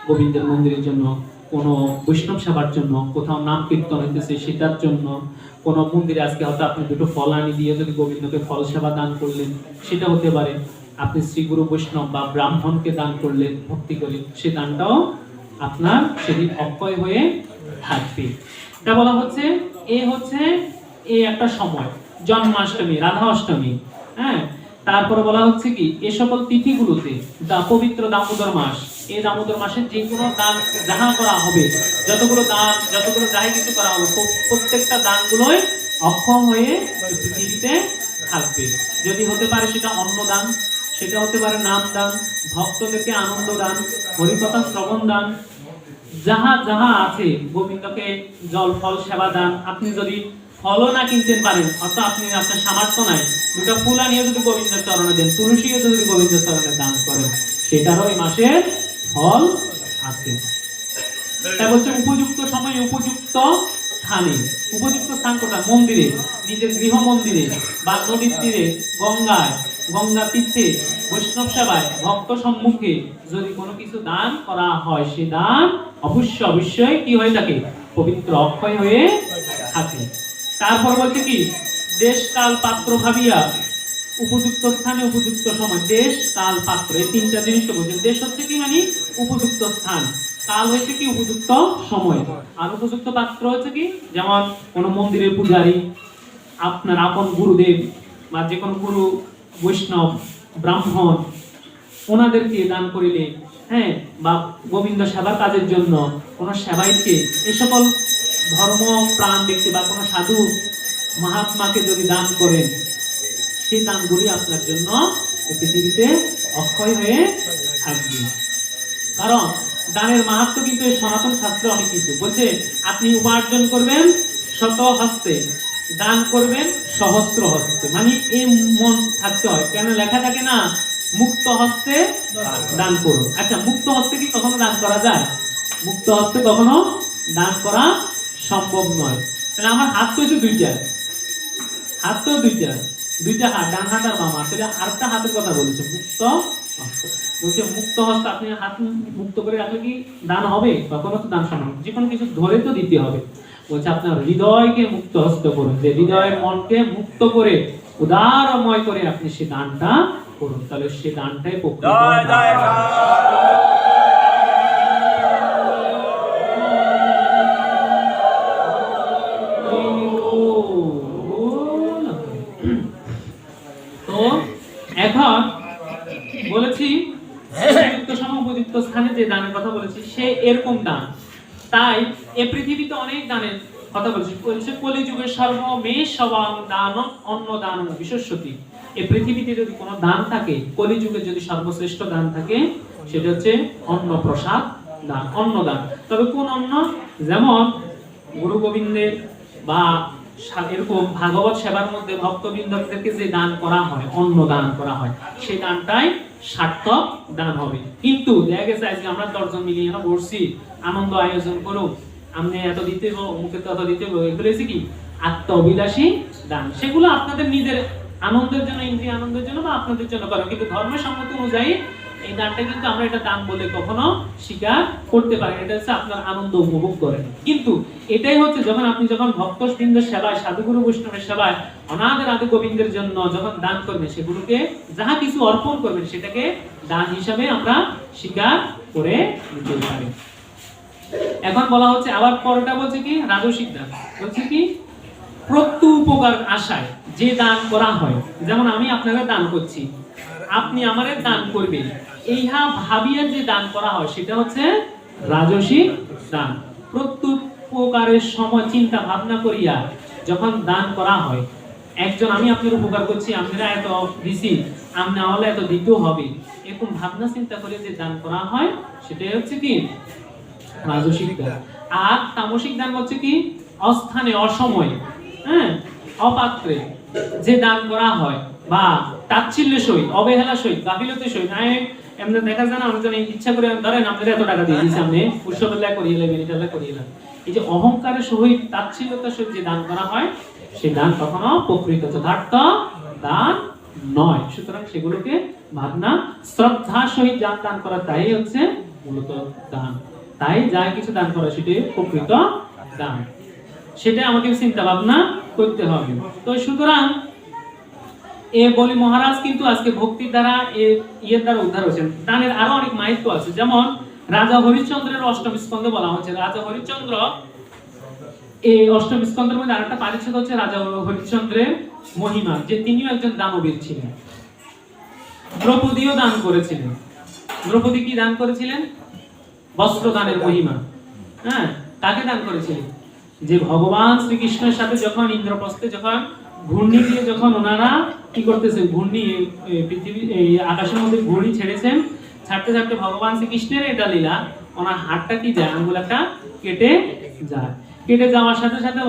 [SPEAKER 1] গোবিন্দের মন্দিরের জন্য, কোনো বৈষ্ণব সেবার জন্য, কোথাও নাম কীর্তন হইতেছে সেটার জন্য, কোনো মন্দিরে আজকে হয়তো আপনি দুটো ফল আনি দিয়ে যদি গোবিন্দকে ফল সেবা দান করলেন, সেটা হতে পারে। আপনি শ্রী গুরু বৈষ্ণব বা ব্রাহ্মণকে দান করলেন ভক্তি করে, সে দানটাও আপনার সেদিন অক্ষয় হয়ে থাকবে। এটা বলা হচ্ছে এই একটা সময়, জন্মাষ্টমী, রাধা অষ্টমী, হ্যাঁ। তারপরে বলা হচ্ছে কি, এই সকল তিথিগুলোতে পবিত্র দামোদর মাস, এই দামোদর মাসে যে কোনো দান যাহা করা হবে, যতগুলো দান, যতগুলো যাই কিছু করা হবে, প্রত্যেকটা দানগুলোই অক্ষম হয়ে পৃথিবীতে থাকবে। যদি হতে পারে সেটা অন্নদান, সেটা হতে পারে নাম দান, ভক্তদেরকে আনন্দ দান, হরিকথা শ্রবণ দান, যাহা যাহা আছে, গোবিন্দকে জল ফল সেবা দান। আপনি যদি ফলও না কিনতে পারেন, অর্থাৎ আপনি আপনার সামর্থ্য নাই, দুটো ফুল আনিয়ে যদি গোবিন্দের চরণে দেন, তুলসীও যদি গোবিন্দের চরণে দান করেন, সেটারও এই মাসের ফল আছে। তাই বলছে উপযুক্ত সময়ে উপযুক্ত স্থানে। উপযুক্ত স্থান কোথায়? মন্দিরে, নিজের গৃহ মন্দিরে বা নদীর তীরে, গঙ্গায়, গঙ্গা তীর্থে, বৈষ্ণব সেবায়, ভক্ত সম্মুখে যদি কোনো কিছু দান করা হয়, সে দান অবশ্যই কি হয়ে থাকে? পবিত্র, অক্ষয় হয়ে থাকে। তারপর বলছে কি, দেশ কাল পাত্র ভাবিয়া উপযুক্ত স্থানে উপযুক্ত সময়। দেশ কাল পাত্র, এই তিনটা জিনিসকে বলছে। দেশ হচ্ছে কি মানে উপযুক্ত স্থান, কাল হচ্ছে কি উপযুক্ত সময়, আর উপযুক্ত পাত্র হচ্ছে কি, যেমন কোন মন্দিরের পূজারী, আপনার আপন গুরুদেব বা যে কোনো গুরু বৈষ্ণব ব্রাহ্মণ, ওনাদেরকে দান করিলে, হ্যাঁ, বা গোবিন্দ সেবার কাজের জন্য কোন সেবাইকে, এই সকল ধর্ম প্রাণ ব্যক্তি বা কোনো সাধু মহাত্মাকে যদি দান করেন, সেই দানগুলি আপনার জন্য পৃথিবীতে অক্ষয় হয়ে থাকবে। কারণ দানের মাহাত্ম্য কিন্তু এই সনাতন শাস্ত্রে অনেক কিছু বলছে। আপনি উপার্জন করবেন শত হস্তে, দান করবেন সহস্র হস্তে, মানে এই মন থাকতে হয়। কেন লেখা থাকে না, মুক্ত হস্তে দান করুন। আচ্ছা, মুক্ত হস্তে কি কখনো দান করা যায়? মুক্ত হস্তে কখনো দান করা সম্ভব নয়। তাহলে আমার হাত তো হচ্ছে দুইটা, হাত তো দুইটা হাত, ডান হাত আর বাম হাত। তাহলে আরেকটা হাতের কথা বলেছে, মুক্ত হস্ত। বলছে মুক্ত হস্ত, আপনি হাত মুক্ত করে রাখলে কি দান হবে? কখনো তো দান সম্ভব, যে কোনো কিছু ধরে তো দিতে হবে। বলছে আপনার হৃদয়কে মুক্ত হস্ত করুন, যে হৃদয়ের মনকে মুক্ত করে উদারময় করে আপনি সেই দানটা করুন, তাহলে সে দানটাই প্রকৃত
[SPEAKER 3] জয় জয়
[SPEAKER 1] তো এখন বলেছি উপযুক্ত সময় উপযুক্ত স্থানে যে দানের কথা বলেছি সে এরকম দান। তাই এ পৃথিবীতে অনেক দানের কথা বলেছি, বলছে কলিযুগের সর্বমেষ সবাং দান অন্ন দান বিশ্বস্বতী। এই পৃথিবীতে যদি কোনো দান থাকে, কলিযুগে যদি সর্বশ্রেষ্ঠ দান থাকে সেটা হচ্ছে অন্ন প্রসাদ দান, অন্ন দান। তবে কোন অন্ন? যেমন গুরু গোবিন্দের বা এরকম ভাগবত সেবার মধ্যে ভক্তবৃন্দদেরকে যে দান করা হয়, অন্ন দান করা হয়, সেই দানটাই সার্থক দান হবে। কিন্তু দেখা গেছে আজকে আমরা 10 জন মিলিয়ে না বসছি, আনন্দ আয়োজন করো, আপনি এত দিতে হবে, অমুকে তো এত দিতে হবে, এগুলো হচ্ছে কি আত্ম অভিলাষী দান। সেগুলো আপনাদের নিজের আনন্দের জন্য, ইন্দ্রিয় আনন্দের জন্য বা আপনাদের জন্য করেন, কিন্তু ধর্মের সম্মত অনুযায়ী এই দানটা কিন্তু আমরা এটা দান বলে কখনো স্বীকার করতে পারি না। এটা হচ্ছে আপনার আনন্দ উপভোগ করেন। কিন্তু এটাই হচ্ছে যখন আপনি যখন ভক্তবৃন্দের সেবায়, সাধুগুরু বৈষ্ণবের সেবায়, অনাদের আদি গোবিন্দের জন্য যখন দান করবেন, সেগুলোকে যাহা কিছু অর্পণ করবেন সেটাকে দান হিসাবে আমরা স্বীকার করে নিতে পারি। এখন বলা হচ্ছে আবার পরটা বলছে কি রাজসিক দান। বলছে কি প্রত্যুপকার আশায় যে দান করা হয়, যেমন আমি আপনাকে দান করছি, আপনি আমারে দান করবেন, এইহা ভাবিয়া যে দান করা হয় সেটা হচ্ছে রাজসিক দান। প্রত্যুপকারের সময় চিন্তা ভাবনা করিয়া যখন দান করা হয়, একজন আমি আপনার উপকার করছি, আপনারা এত দিছি, আপনি আমলে এত দিতেও হবে, এরকম ভাবনা চিন্তা করে যে দান করা হয় সেটাই হচ্ছে কি রাজসিক দান। আর তামসিক দান হচ্ছে কি অস্থানে, অসময়ে, হ্যাঁ, অপাত্রে যে দান করা হয়, বা তাচ্ছিল্য সহিত, অবহেলা সহিত, গাফিলতির সহিত। এমনি দেখা যায় না, অনেকজন ইচ্ছা করে ধরেন আপনারা এত টাকা দিয়ে দিয়েছি, আপনি উৎসবেলা করিয়ে নেবেন, এটা করিয়ে নেবেন, এই যে অহংকারের সহিত, তাচ্ছিল্যতার সহিত যে দান করা হয়, সেই দান কখনো প্রকৃত যথার্থ দান নয়। সুতরাং সেগুলোকে ভাবনা শ্রদ্ধা সহিত যান দান করা, তাই হচ্ছে মূলত দান। তাই যা কিছু দান করা সেটাই প্রকৃত দান, সেটা আমাকে চিন্তা ভাবনা করতে হবে। তো সুতরাং এ বলি মহারাজ কিন্তু আজকে ভক্তির দ্বারা ইয়ের দ্বারা উদ্ধার হয়েছেন। দানের আরো অনেক মাহাত্ম্য আছে, যেমন রাজা হরিশ্চন্দ্রের অষ্টম স্কন্ধে বলা হচ্ছে, রাজা হরিশ্চন্দ্র এই অষ্টম স্কন্ধের মধ্যে আরেকটা পরিচ্ছেদ হচ্ছে রাজা হরিশ্চন্দ্রের মহিমা, যে তিনিও একজন দানবীর ছিলেন। দ্রৌপদীও দান করেছিলেন। দ্রৌপদী কি দান করেছিলেন? বস্ত্র দানের মহিমা। হ্যাঁ, কাকে দান করেছিলেন? যে ভগবান শ্রীকৃষ্ণের সাথে যখন ইন্দ্রপ্রস্থে যখন ঘূর্ণি দিয়ে যখন ওনারা কি করতেছে, ঘূর্ণি পৃথিবী এই আকাশের মধ্যে ঘূর্ণি ছেড়েছেন, ছাড়তে ছাড়তে ভগবান শ্রীকৃষ্ণের এটা লীলা, ওনার হাতটা কি যায়, আঙ্গুলটা কেটে যায়। কেটে যাওয়ার সাথে সাথে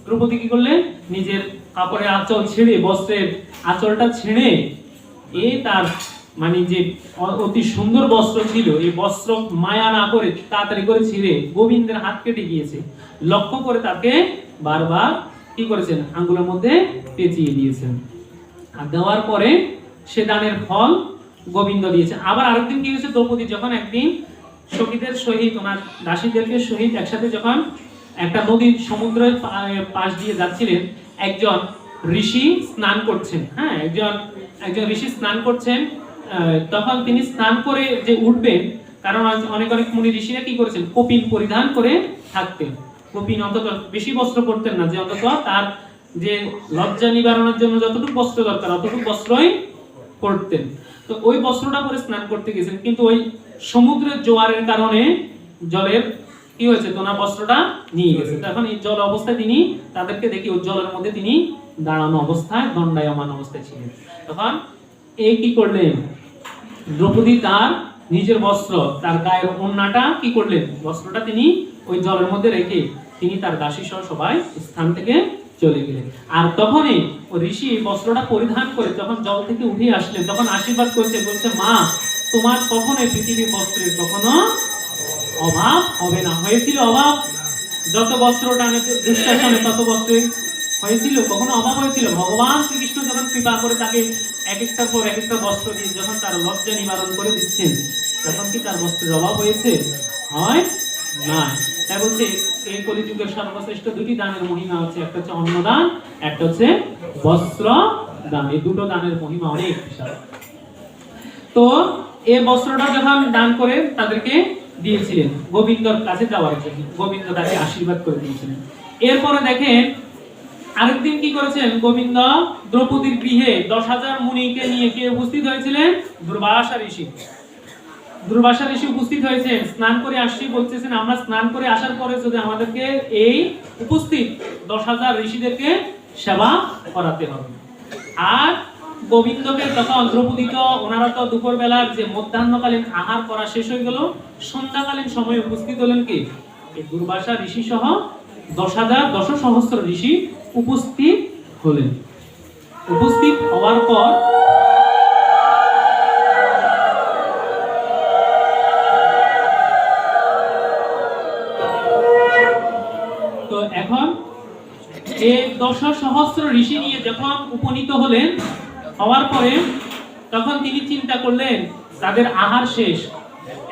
[SPEAKER 1] দ্রৌপদী কি করলেন, নিজের কাপড়ের আঁচল ছেড়ে, বস্ত্রের আঁচলটা ছেড়ে, তার মানে যে অতি সুন্দর বস্ত্র ছিল, এই বস্ত্র মায়া না করে তাড়াতাড়ি করে ছিঁড়ে গোবিন্দের হাত কেটে গিয়েছে, লক্ষ্য করে তাকে বারবার কি করেছেন, আঙ্গুলের মধ্যে পেঁচিয়ে দিয়েছেন। আর দেওয়ার পরে সে দানের ফল গোবিন্দ দিয়েছে। আবার আরেকদিন কি হয়েছে, দ্রৌপদী যখন একদিন সখীদের সহিত, ওনার দাসীদেরকে সহিত একসাথে যখন একটা নদীর সমুদ্রের পাশ দিয়ে যাচ্ছিলেন, একজন ঋষি স্নান করছেন। হ্যাঁ, একজন ঋষি স্নান করছেন। তখন তিনি স্নান করে যে উঠবেন, কারণ অনেক মুনি ঋষিরা কি করেছেন, কপিন পরিধান করে থাকতেন। কপিন অন্তত বেশি বস্ত্র পরতেন না, যে অন্তত তার যে লজ্জা নিবারণের জন্য যতটুকু বস্ত্র দরকার অতটুকু বস্ত্রই পরতেন। তো ওই বস্ত্রটা পরে স্নান করতে গেছেন, কিন্তু ওই সমুদ্রের জোয়ারের কারণে জলের কি হয়েছে, তো ওনার বস্ত্রটা নিয়ে গেছে। তখন এই জল অবস্থায় তিনি তাদেরকে দেখি ওই জলের মধ্যে তিনি দাঁড়ানো অবস্থায়, দণ্ডায়মান অবস্থায় ছিলেন। তখন এই কি করলেন, দ্রৌপদী তার নিজের বস্ত্র, তার গায়ের ওড়নাটা কি করলেন, বস্ত্রটা তিনি ওই জলের মধ্যে রেখে তিনি তার দাসী সহ সবাই স্থান থেকে চলে গেলেন। আর তখনই ওই ঋষি বস্ত্রটা পরিধান করে যখন জল থেকে উঠে আসলেন, তখন আশীর্বাদ করছে, বলছে, মা, তোমার কখনো পৃথিবীর বস্ত্রের কখনো অভাব হবে না। হয়েছিল অভাব, যত বস্ত্রটা দুঃশাসনে তত বস্ত্রের হয়েছিল, কখনো অভাব হয়েছিল? ভগবান শ্রীকৃষ্ণ যখন কৃপা করে তাকে এক একটার পর এক একটা বস্ত্র দিয়ে যখন তার লজ্জা নিবারণ করে দিচ্ছেন, তখন কি তার বস্ত্রের অভাব হয়েছে? হয় না। তাই বলছে এই কলিযুগের সর্বশ্রেষ্ঠ দুটি দানের মহিমা হচ্ছে, একটা হচ্ছে অন্নদান, একটা হচ্ছে বস্ত্র দান। এই দুটো দানের মহিমা অনেক বিশাল। তো এই বস্ত্রটা যখন দান করে তাদেরকে দিয়েছিলেন গোবিন্দর কাছে যাওয়ার জন্য, গোবিন্দ তাকে আশীর্বাদ করে দিয়েছিলেন। এরপরে দেখেন আরেকদিন কি করেছেন, গোবিন্দ দ্রৌপদীর গৃহে 10,000 মুনিকে নিয়ে কে উপস্থিত হয়েছিলেন, দুর্বাসা ঋষি। দুর্বাসা ঋষি উপস্থিত হয়েছেন, স্নান করে আসছি বলতেছেন, আমরা স্নান করে আসার পরে যদি আমাদেরকে এই উপস্থিত 10,000 ঋষিদেরকে সেবা করাতে হবে। আর গোবিন্দকে তখন দ্রৌপদী তো ওনারা তো দুপুরবেলার যে মধ্যাহ্নকালীন আহার করা শেষ হয়ে গেল, সন্ধ্যাকালীন সময়ে উপস্থিত হলেন কি এই দুর্বাসা ঋষি সহ 10 সহস্র ঋষি উপস্থিত হলেন। উপস্থিত হওয়ার পর তো এখন এই 10 সহস্র ঋষি নিয়ে যখন উপনীত হলেন, হওয়ার পরে তখন তিনি চিন্তা করলেন তাদের আহার শেষ,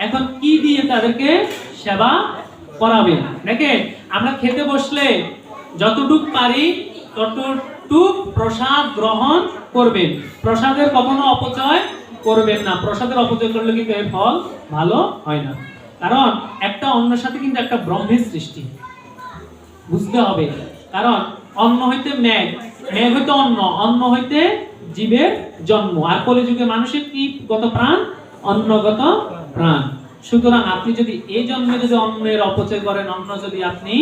[SPEAKER 1] এখন কি দিয়ে তাদেরকে সেবা করাবেন। দেখেন আমরা খেতে বসলে যতটুক পারি ততটুক প্রসাদ গ্রহণ করবেন, প্রসাদের কখনো অপচয় করবেন না। প্রসাদের অপচয় করলে কিন্তু এর ফল ভালো হয় না, কারণ একটা অন্যের সাথে কিন্তু একটা ব্রহ্মের সৃষ্টি, বুঝতে হবে। কারণ অন্ন হইতে মেঘ, মেঘ হইতে অন্ন, অন্ন হইতে জীবের জন্ম, আর কলিযুগে মানুষের কি গত প্রাণ, অন্নগত প্রাণ। সুতরাং আপনি যদি এই জন্মে যদি অন্নের অপচয় করেন, অন্ন যদি আপনি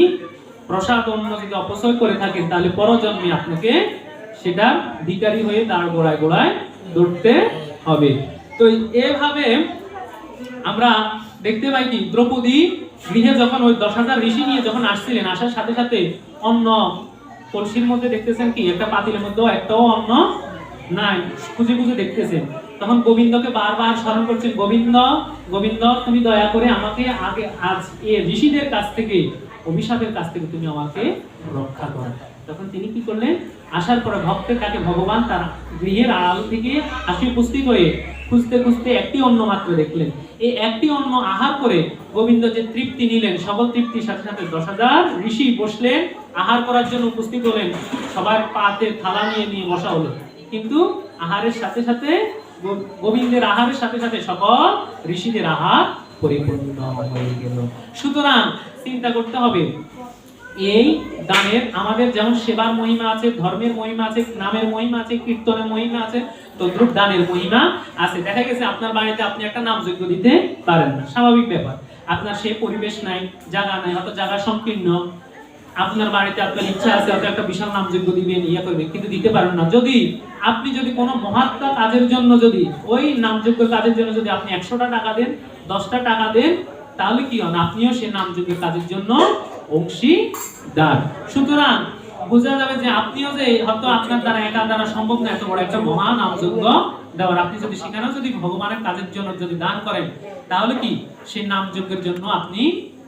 [SPEAKER 1] প্রসাদ অন্ন যদি অপচয় করে থাকেন, তাহলে পরজন্মে আপনাকে সেটা ভিখারি হয়ে তার গোড়ায় গোড়ায় দৌড়তে হবে। তো এভাবে আমরা দেখতে পাই কি দ্রৌপদী গৃহে যখন ওই 10,000 ঋষি নিয়ে যখন আসছিলেন, আসার সাথে সাথে অন্ন কলসির মধ্যে দেখতেছেন কি একটা পাতিলের মধ্যে একটাও অন্ন নাই, খুঁজে খুঁজে দেখতেছেন। তখন গোবিন্দকে বারবার স্মরণ করছেন, গোবিন্দ গোবিন্দ তুমি দয়া করে আমাকে আগে আজ এই ঋষিদের কাছ থেকে, অভিশাপের কাছ থেকে তুমি আমাকে রক্ষা করো। তখন তিনি কি করলেন, আসার পরে ভক্তের কাছে ভগবান তার গৃহের আড়াল থেকে আসে উপস্থিত হয়ে খুঁজতে খুঁজতে একটি অন্ন মাত্র দেখলেন। এই একটি অন্ন আহার করে গোবিন্দ যে তৃপ্তি নিলেন, সকল তৃপ্তির সাথে সাথে 10,000 ঋষি বসলেন, আহার করার জন্য উপস্থিত হলেন, সবার পাতে থালা নিয়ে নিয়ে বসা হলো। কিন্তু আহারের সাথে সাথে গোবিন্দের আহারের সাথে সাথে সকল ঋষিদের আহার পরিপূর্ণ হয়ে গেল। সুতরাং চিন্তা করতে হবে, এই দানের আমাদের যেমন সেবার মহিমা আছে, ধর্মের মহিমা আছে, নামের মহিমা আছে, কীর্তনের মহিমা আছে, তদ্রূপ দানের মহিমা আছে। দেখা গেছে আপনার বাড়িতে আপনি একটা নামযজ্ঞ দিতে পারেন না, স্বাভাবিক ব্যাপার, আপনার সেই পরিবেশ নাই, জায়গা নাই, হয়তো জায়গা সংকীর্ণ, আপনার বাড়িতে আপনার ইচ্ছা আছে হয়তো একটা বিশাল নামযজ্ঞ দিবেন, ইয়া করবেন, কিন্তু দিতে পারেন না। যদি আপনি যদি কোনো মহাত্মা কাজের জন্য যদি ওই নামযজ্ঞ কাজের জন্য যদি আপনি 100টা টাকা দেন, 10টা টাকা দেন, তাহলে কি হন, আপনিও সেই নামযজ্ঞের কাজের জন্য অংশীদার। সুতরাং বোঝা যাবে যে আপনিও যে হয়তো আপনার দ্বারা একা দ্বারা সম্ভব না এত বড় একটা মহান নামযজ্ঞ দেওয়ার, আপনি যদি সেখানেও যদি ভগবানের কাজের জন্য যদি দান করেন, তাহলে কি সেই নামযজ্ঞের জন্য আপনি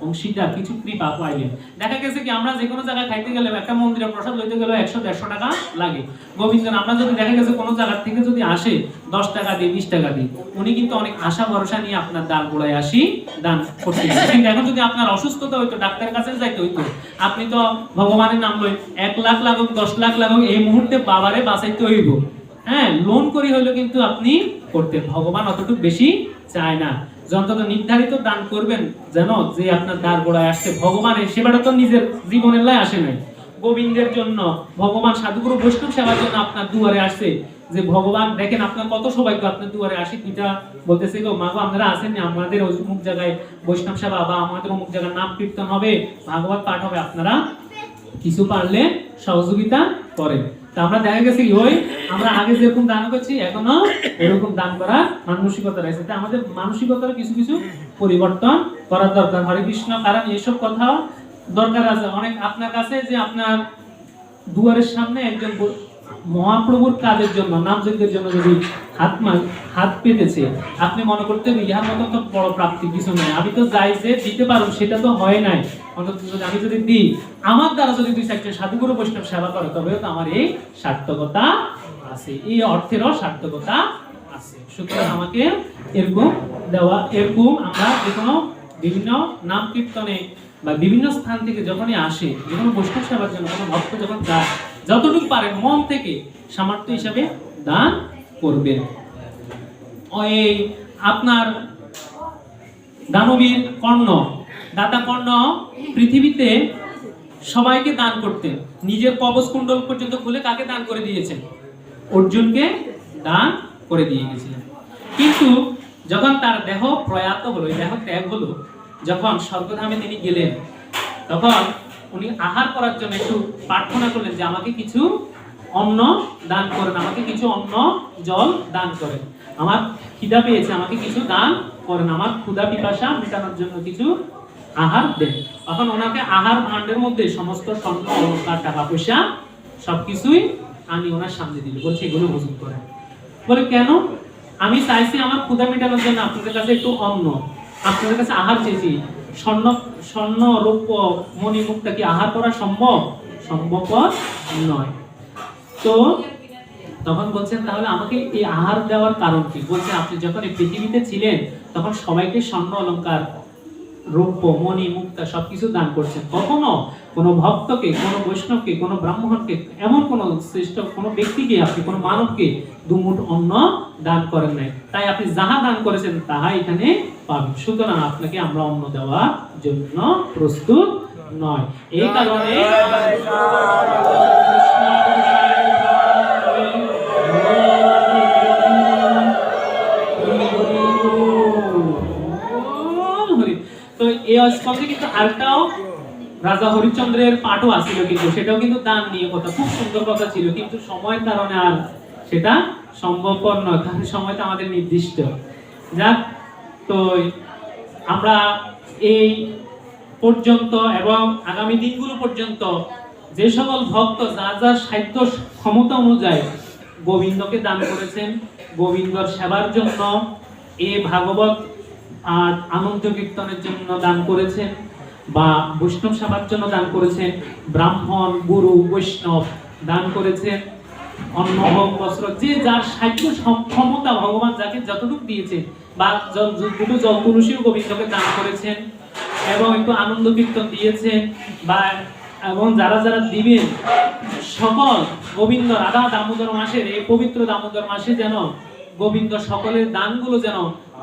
[SPEAKER 1] অংশীদার, কিছু কৃপা পাইলেন। দেখা গেছে কি আমরা যে কোনো জায়গায় খাইতে গেলে, একটা মন্দিরে প্রসাদ লইতে গেলে 100-150 টাকা লাগে। গোবিন্দ আমরা যদি দেখা গেছে কোনো জায়গা থেকে যদি আসে 10 টাকা দিয়ে, 20 টাকা দিয়ে, উনি কিন্তু অনেক আশা ভরসা নিয়ে আপনার দান গোড়ায় আসি দান করতে। কিন্তু এখন যদি আপনার অসুস্থতা হইতো, ডাক্তারের কাছে যাইতে হইতো, আপনি তো ভগবানের নাম লই 1 লাখ লাগুক 10 লাখ লাগুক, এই মুহূর্তে বাবারে বাঁচাইতে হইব, হ্যাঁ লোন করি হইলো কিন্তু আপনি করতেন। ভগবান অতটুকু বেশি চায় না, যন্ত্র নির্ধারিত দান করবেন যেন যে আপনার দ্বার গোড়ায় আসছে। ভগবানের সেবাটা তো নিজের জীবনের লাই আসে নাই, গোবিন্দের জন্য, ভগবান সাধুগুরু বৈষ্ণব সেবার জন্য আপনার দুয়ারে আসছে। যে ভগবান দেখেন আপনার কত সৌভাগ্য, আপনার দুয়ারে আসি দুইটা বলতেছে গো মা গো আপনারা আসেননি, আমাদের অমুক জায়গায় বৈষ্ণব সেবা বা আমাদের অমুক জায়গায় নাম কীর্তন হবে, ভাগবত পাঠ হবে, আপনারা কিছু পারলে সহযোগিতা করেন। তা আমরা দেখা গেছে কি ওই আমরা আগে যেরকম দান করছি এখনো এরকম দান করার মানসিকতা রয়েছে। তা আমাদের মানসিকতার কিছু কিছু পরিবর্তন করার দরকার। হরে কৃষ্ণ, কারণ এসব কথা দরকার আছে অনেক আপনার কাছে, যে আপনার দুয়ারের সামনে একজন মহাপ্রভুর কাজের জন্য, নামযজ্ঞের জন্য যদি হাত পেতেছে, আপনি মনে করতে হবে ইহার মতো তো বড় প্রাপ্তি কিছু নাই, আমি তো যাই যে দিতে পারবো সেটা তো হয় নাই, অন্তত আমি যদি দিই, আমার দ্বারা যদি 2-4 সাধুগুরু বৈষ্ণব সেবা করে, তবে তো আমার এই সার্থকতা আছে, এই অর্থেরও সার্থকতা আছে। সুতরাং আমাকে এরকম দেওয়া, এরকম আমরা যে কোনো বিভিন্ন নাম কীর্তনে বা বিভিন্ন স্থান থেকে যখনই আসে, যে কোনো বৈষ্ণব সেবার জন্য কোনো ভক্ত যখন যায়, যতটুকু পারেন মন থেকে সামর্থ্য হিসাবে দান করবেন। ওই আপনার দানবীর কর্ণ, দাতা কর্ণ পৃথিবীতে সবাইকে দান করতেন, নিজের কবচ কুণ্ডল পর্যন্ত খুলে কাকে দান করে দিয়েছেন? অর্জুনকে দান করে দিয়ে গেছিলেন। কিন্তু যখন তার দেহ প্রয়াত হলো, দেহ ত্যাগ হলো, যখন স্বর্গধামে তিনি গেলেন, তখন উনি আহার করার জন্য একটু প্রার্থনা করলেন যে আমাকে কিছু অন্ন দান করেন, আমাকে কিছু অন্ন জল দান করেন, আমার খিদা পেয়েছে, আমাকে কিছু দান করেন, আমার ক্ষুধা পিপাসা মেটানোর জন্য কিছু আহার দেন। তখন ওনাকে আহার ভাণ্ডের মধ্যে সমস্ত স্বর্ণ অলংকার টাকা পয়সা সবকিছুই আমি ওনার সামনে দিল, বলছে এগুলো মজুত করেন। বলে কেন? আমি চাইছি আমার ক্ষুধা মেটানোর জন্য আপনাদের কাছে একটু অন্ন, আপনাদের কাছে আহার চেয়েছি। স্বর্ণ স্বর্ণ রৌপ্য মণি মুক্তা কি আহার করা সম্ভব? সম্ভবপর নয়। তো তখন বলছেন তাহলে আমাকে এই আহার দেওয়ার কারণ কি? বলছে আপনি যখন এই পৃথিবীতে ছিলেন তখন সবাইকে স্বর্ণ অলংকার রৌপ্য মণি মুক্তা সবকিছু দান করছেন, কখনো কোনো ভক্তকে, কোনো বৈষ্ণবকে, কোনো ব্রাহ্মণকে, এমন কোনো শ্রেষ্ঠ কোনো ব্যক্তিকে, আপনি কোনো মানবকে দুমুঠ অন্ন দান করেন নাই। তাই আপনি যাহা দান করেছেন তাহা এখানে পাবেন, সুতরাং আপনাকে আমরা অন্ন দেওয়ার জন্য প্রস্তুত নয়। এই কারণে তো এই স্কন্ধে কিন্তু আরেকটাও রাজা হরিশ্চন্দ্রের পাঠও আসছিল, কিন্তু সেটাও কিন্তু দান নিয়ে কথা, খুব সুন্দর কথা ছিল, কিন্তু সময়ের কারণে আর সেটা সম্ভবপর নয়, কারণ সময়টা আমাদের নির্দিষ্ট। যাক, তো আমরা এই পর্যন্ত এবং আগামী দিনগুলো পর্যন্ত যে সকল ভক্ত যার যার সাধ্য ক্ষমতা অনুযায়ী গোবিন্দকে দান করেছেন, গোবিন্দর সেবার জন্য, এ ভাগবত আর আনন্দ কীর্তনের জন্য দান করেছেন, বা বৈষ্ণব সেবার জন্য দান করেছেন, ব্রাহ্মণ গুরু বৈষ্ণব দান করেছেন, অন্ন হোক বস্ত্র, যে যার সাধ্য ক্ষমতা ভগবান যাকে যতটুকু দিয়েছে, বা দুটো জল তুলসীও গোবিন্দকে দান করেছেন, এবং একটু আনন্দ কীর্তন দিয়েছেন, বা এবং যারা যারা দিবেন সকল গোবিন্দ রাধা দামোদর মাসের এই পবিত্র দামোদর মাসে যেন গোবিন্দ সকলের দানগুলো যেন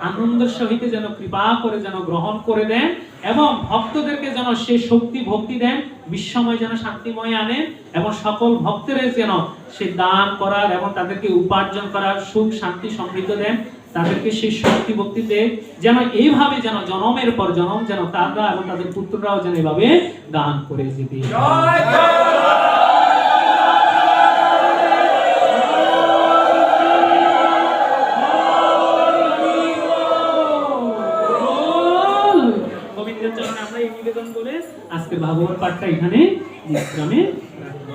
[SPEAKER 1] আনন্দের সহিত যেন কৃপা করে যেন গ্রহণ করে দেন, এবং ভক্তদেরকে যেন সে শক্তি ভক্তি দেন, বিশ্বময় যেন শান্তিময় আনেন, এবং সকল ভক্তের যেন সে দান করার এবং তাদেরকে উপার্জন করার সুখ শান্তি সমৃদ্ধি দেন, তাদেরকে সেই শক্তি ভক্তি দেন, যেন এইভাবে যেন জনমের পর জনম যেন তারা এবং তাদের পুত্ররাও যেন এইভাবে দান করে যেতে। গোবিন্দের চরণে আমরা এই নিবেদন করে আজকের ভাগবত পাঠটা এখানে বিশ্রামে রাখবো।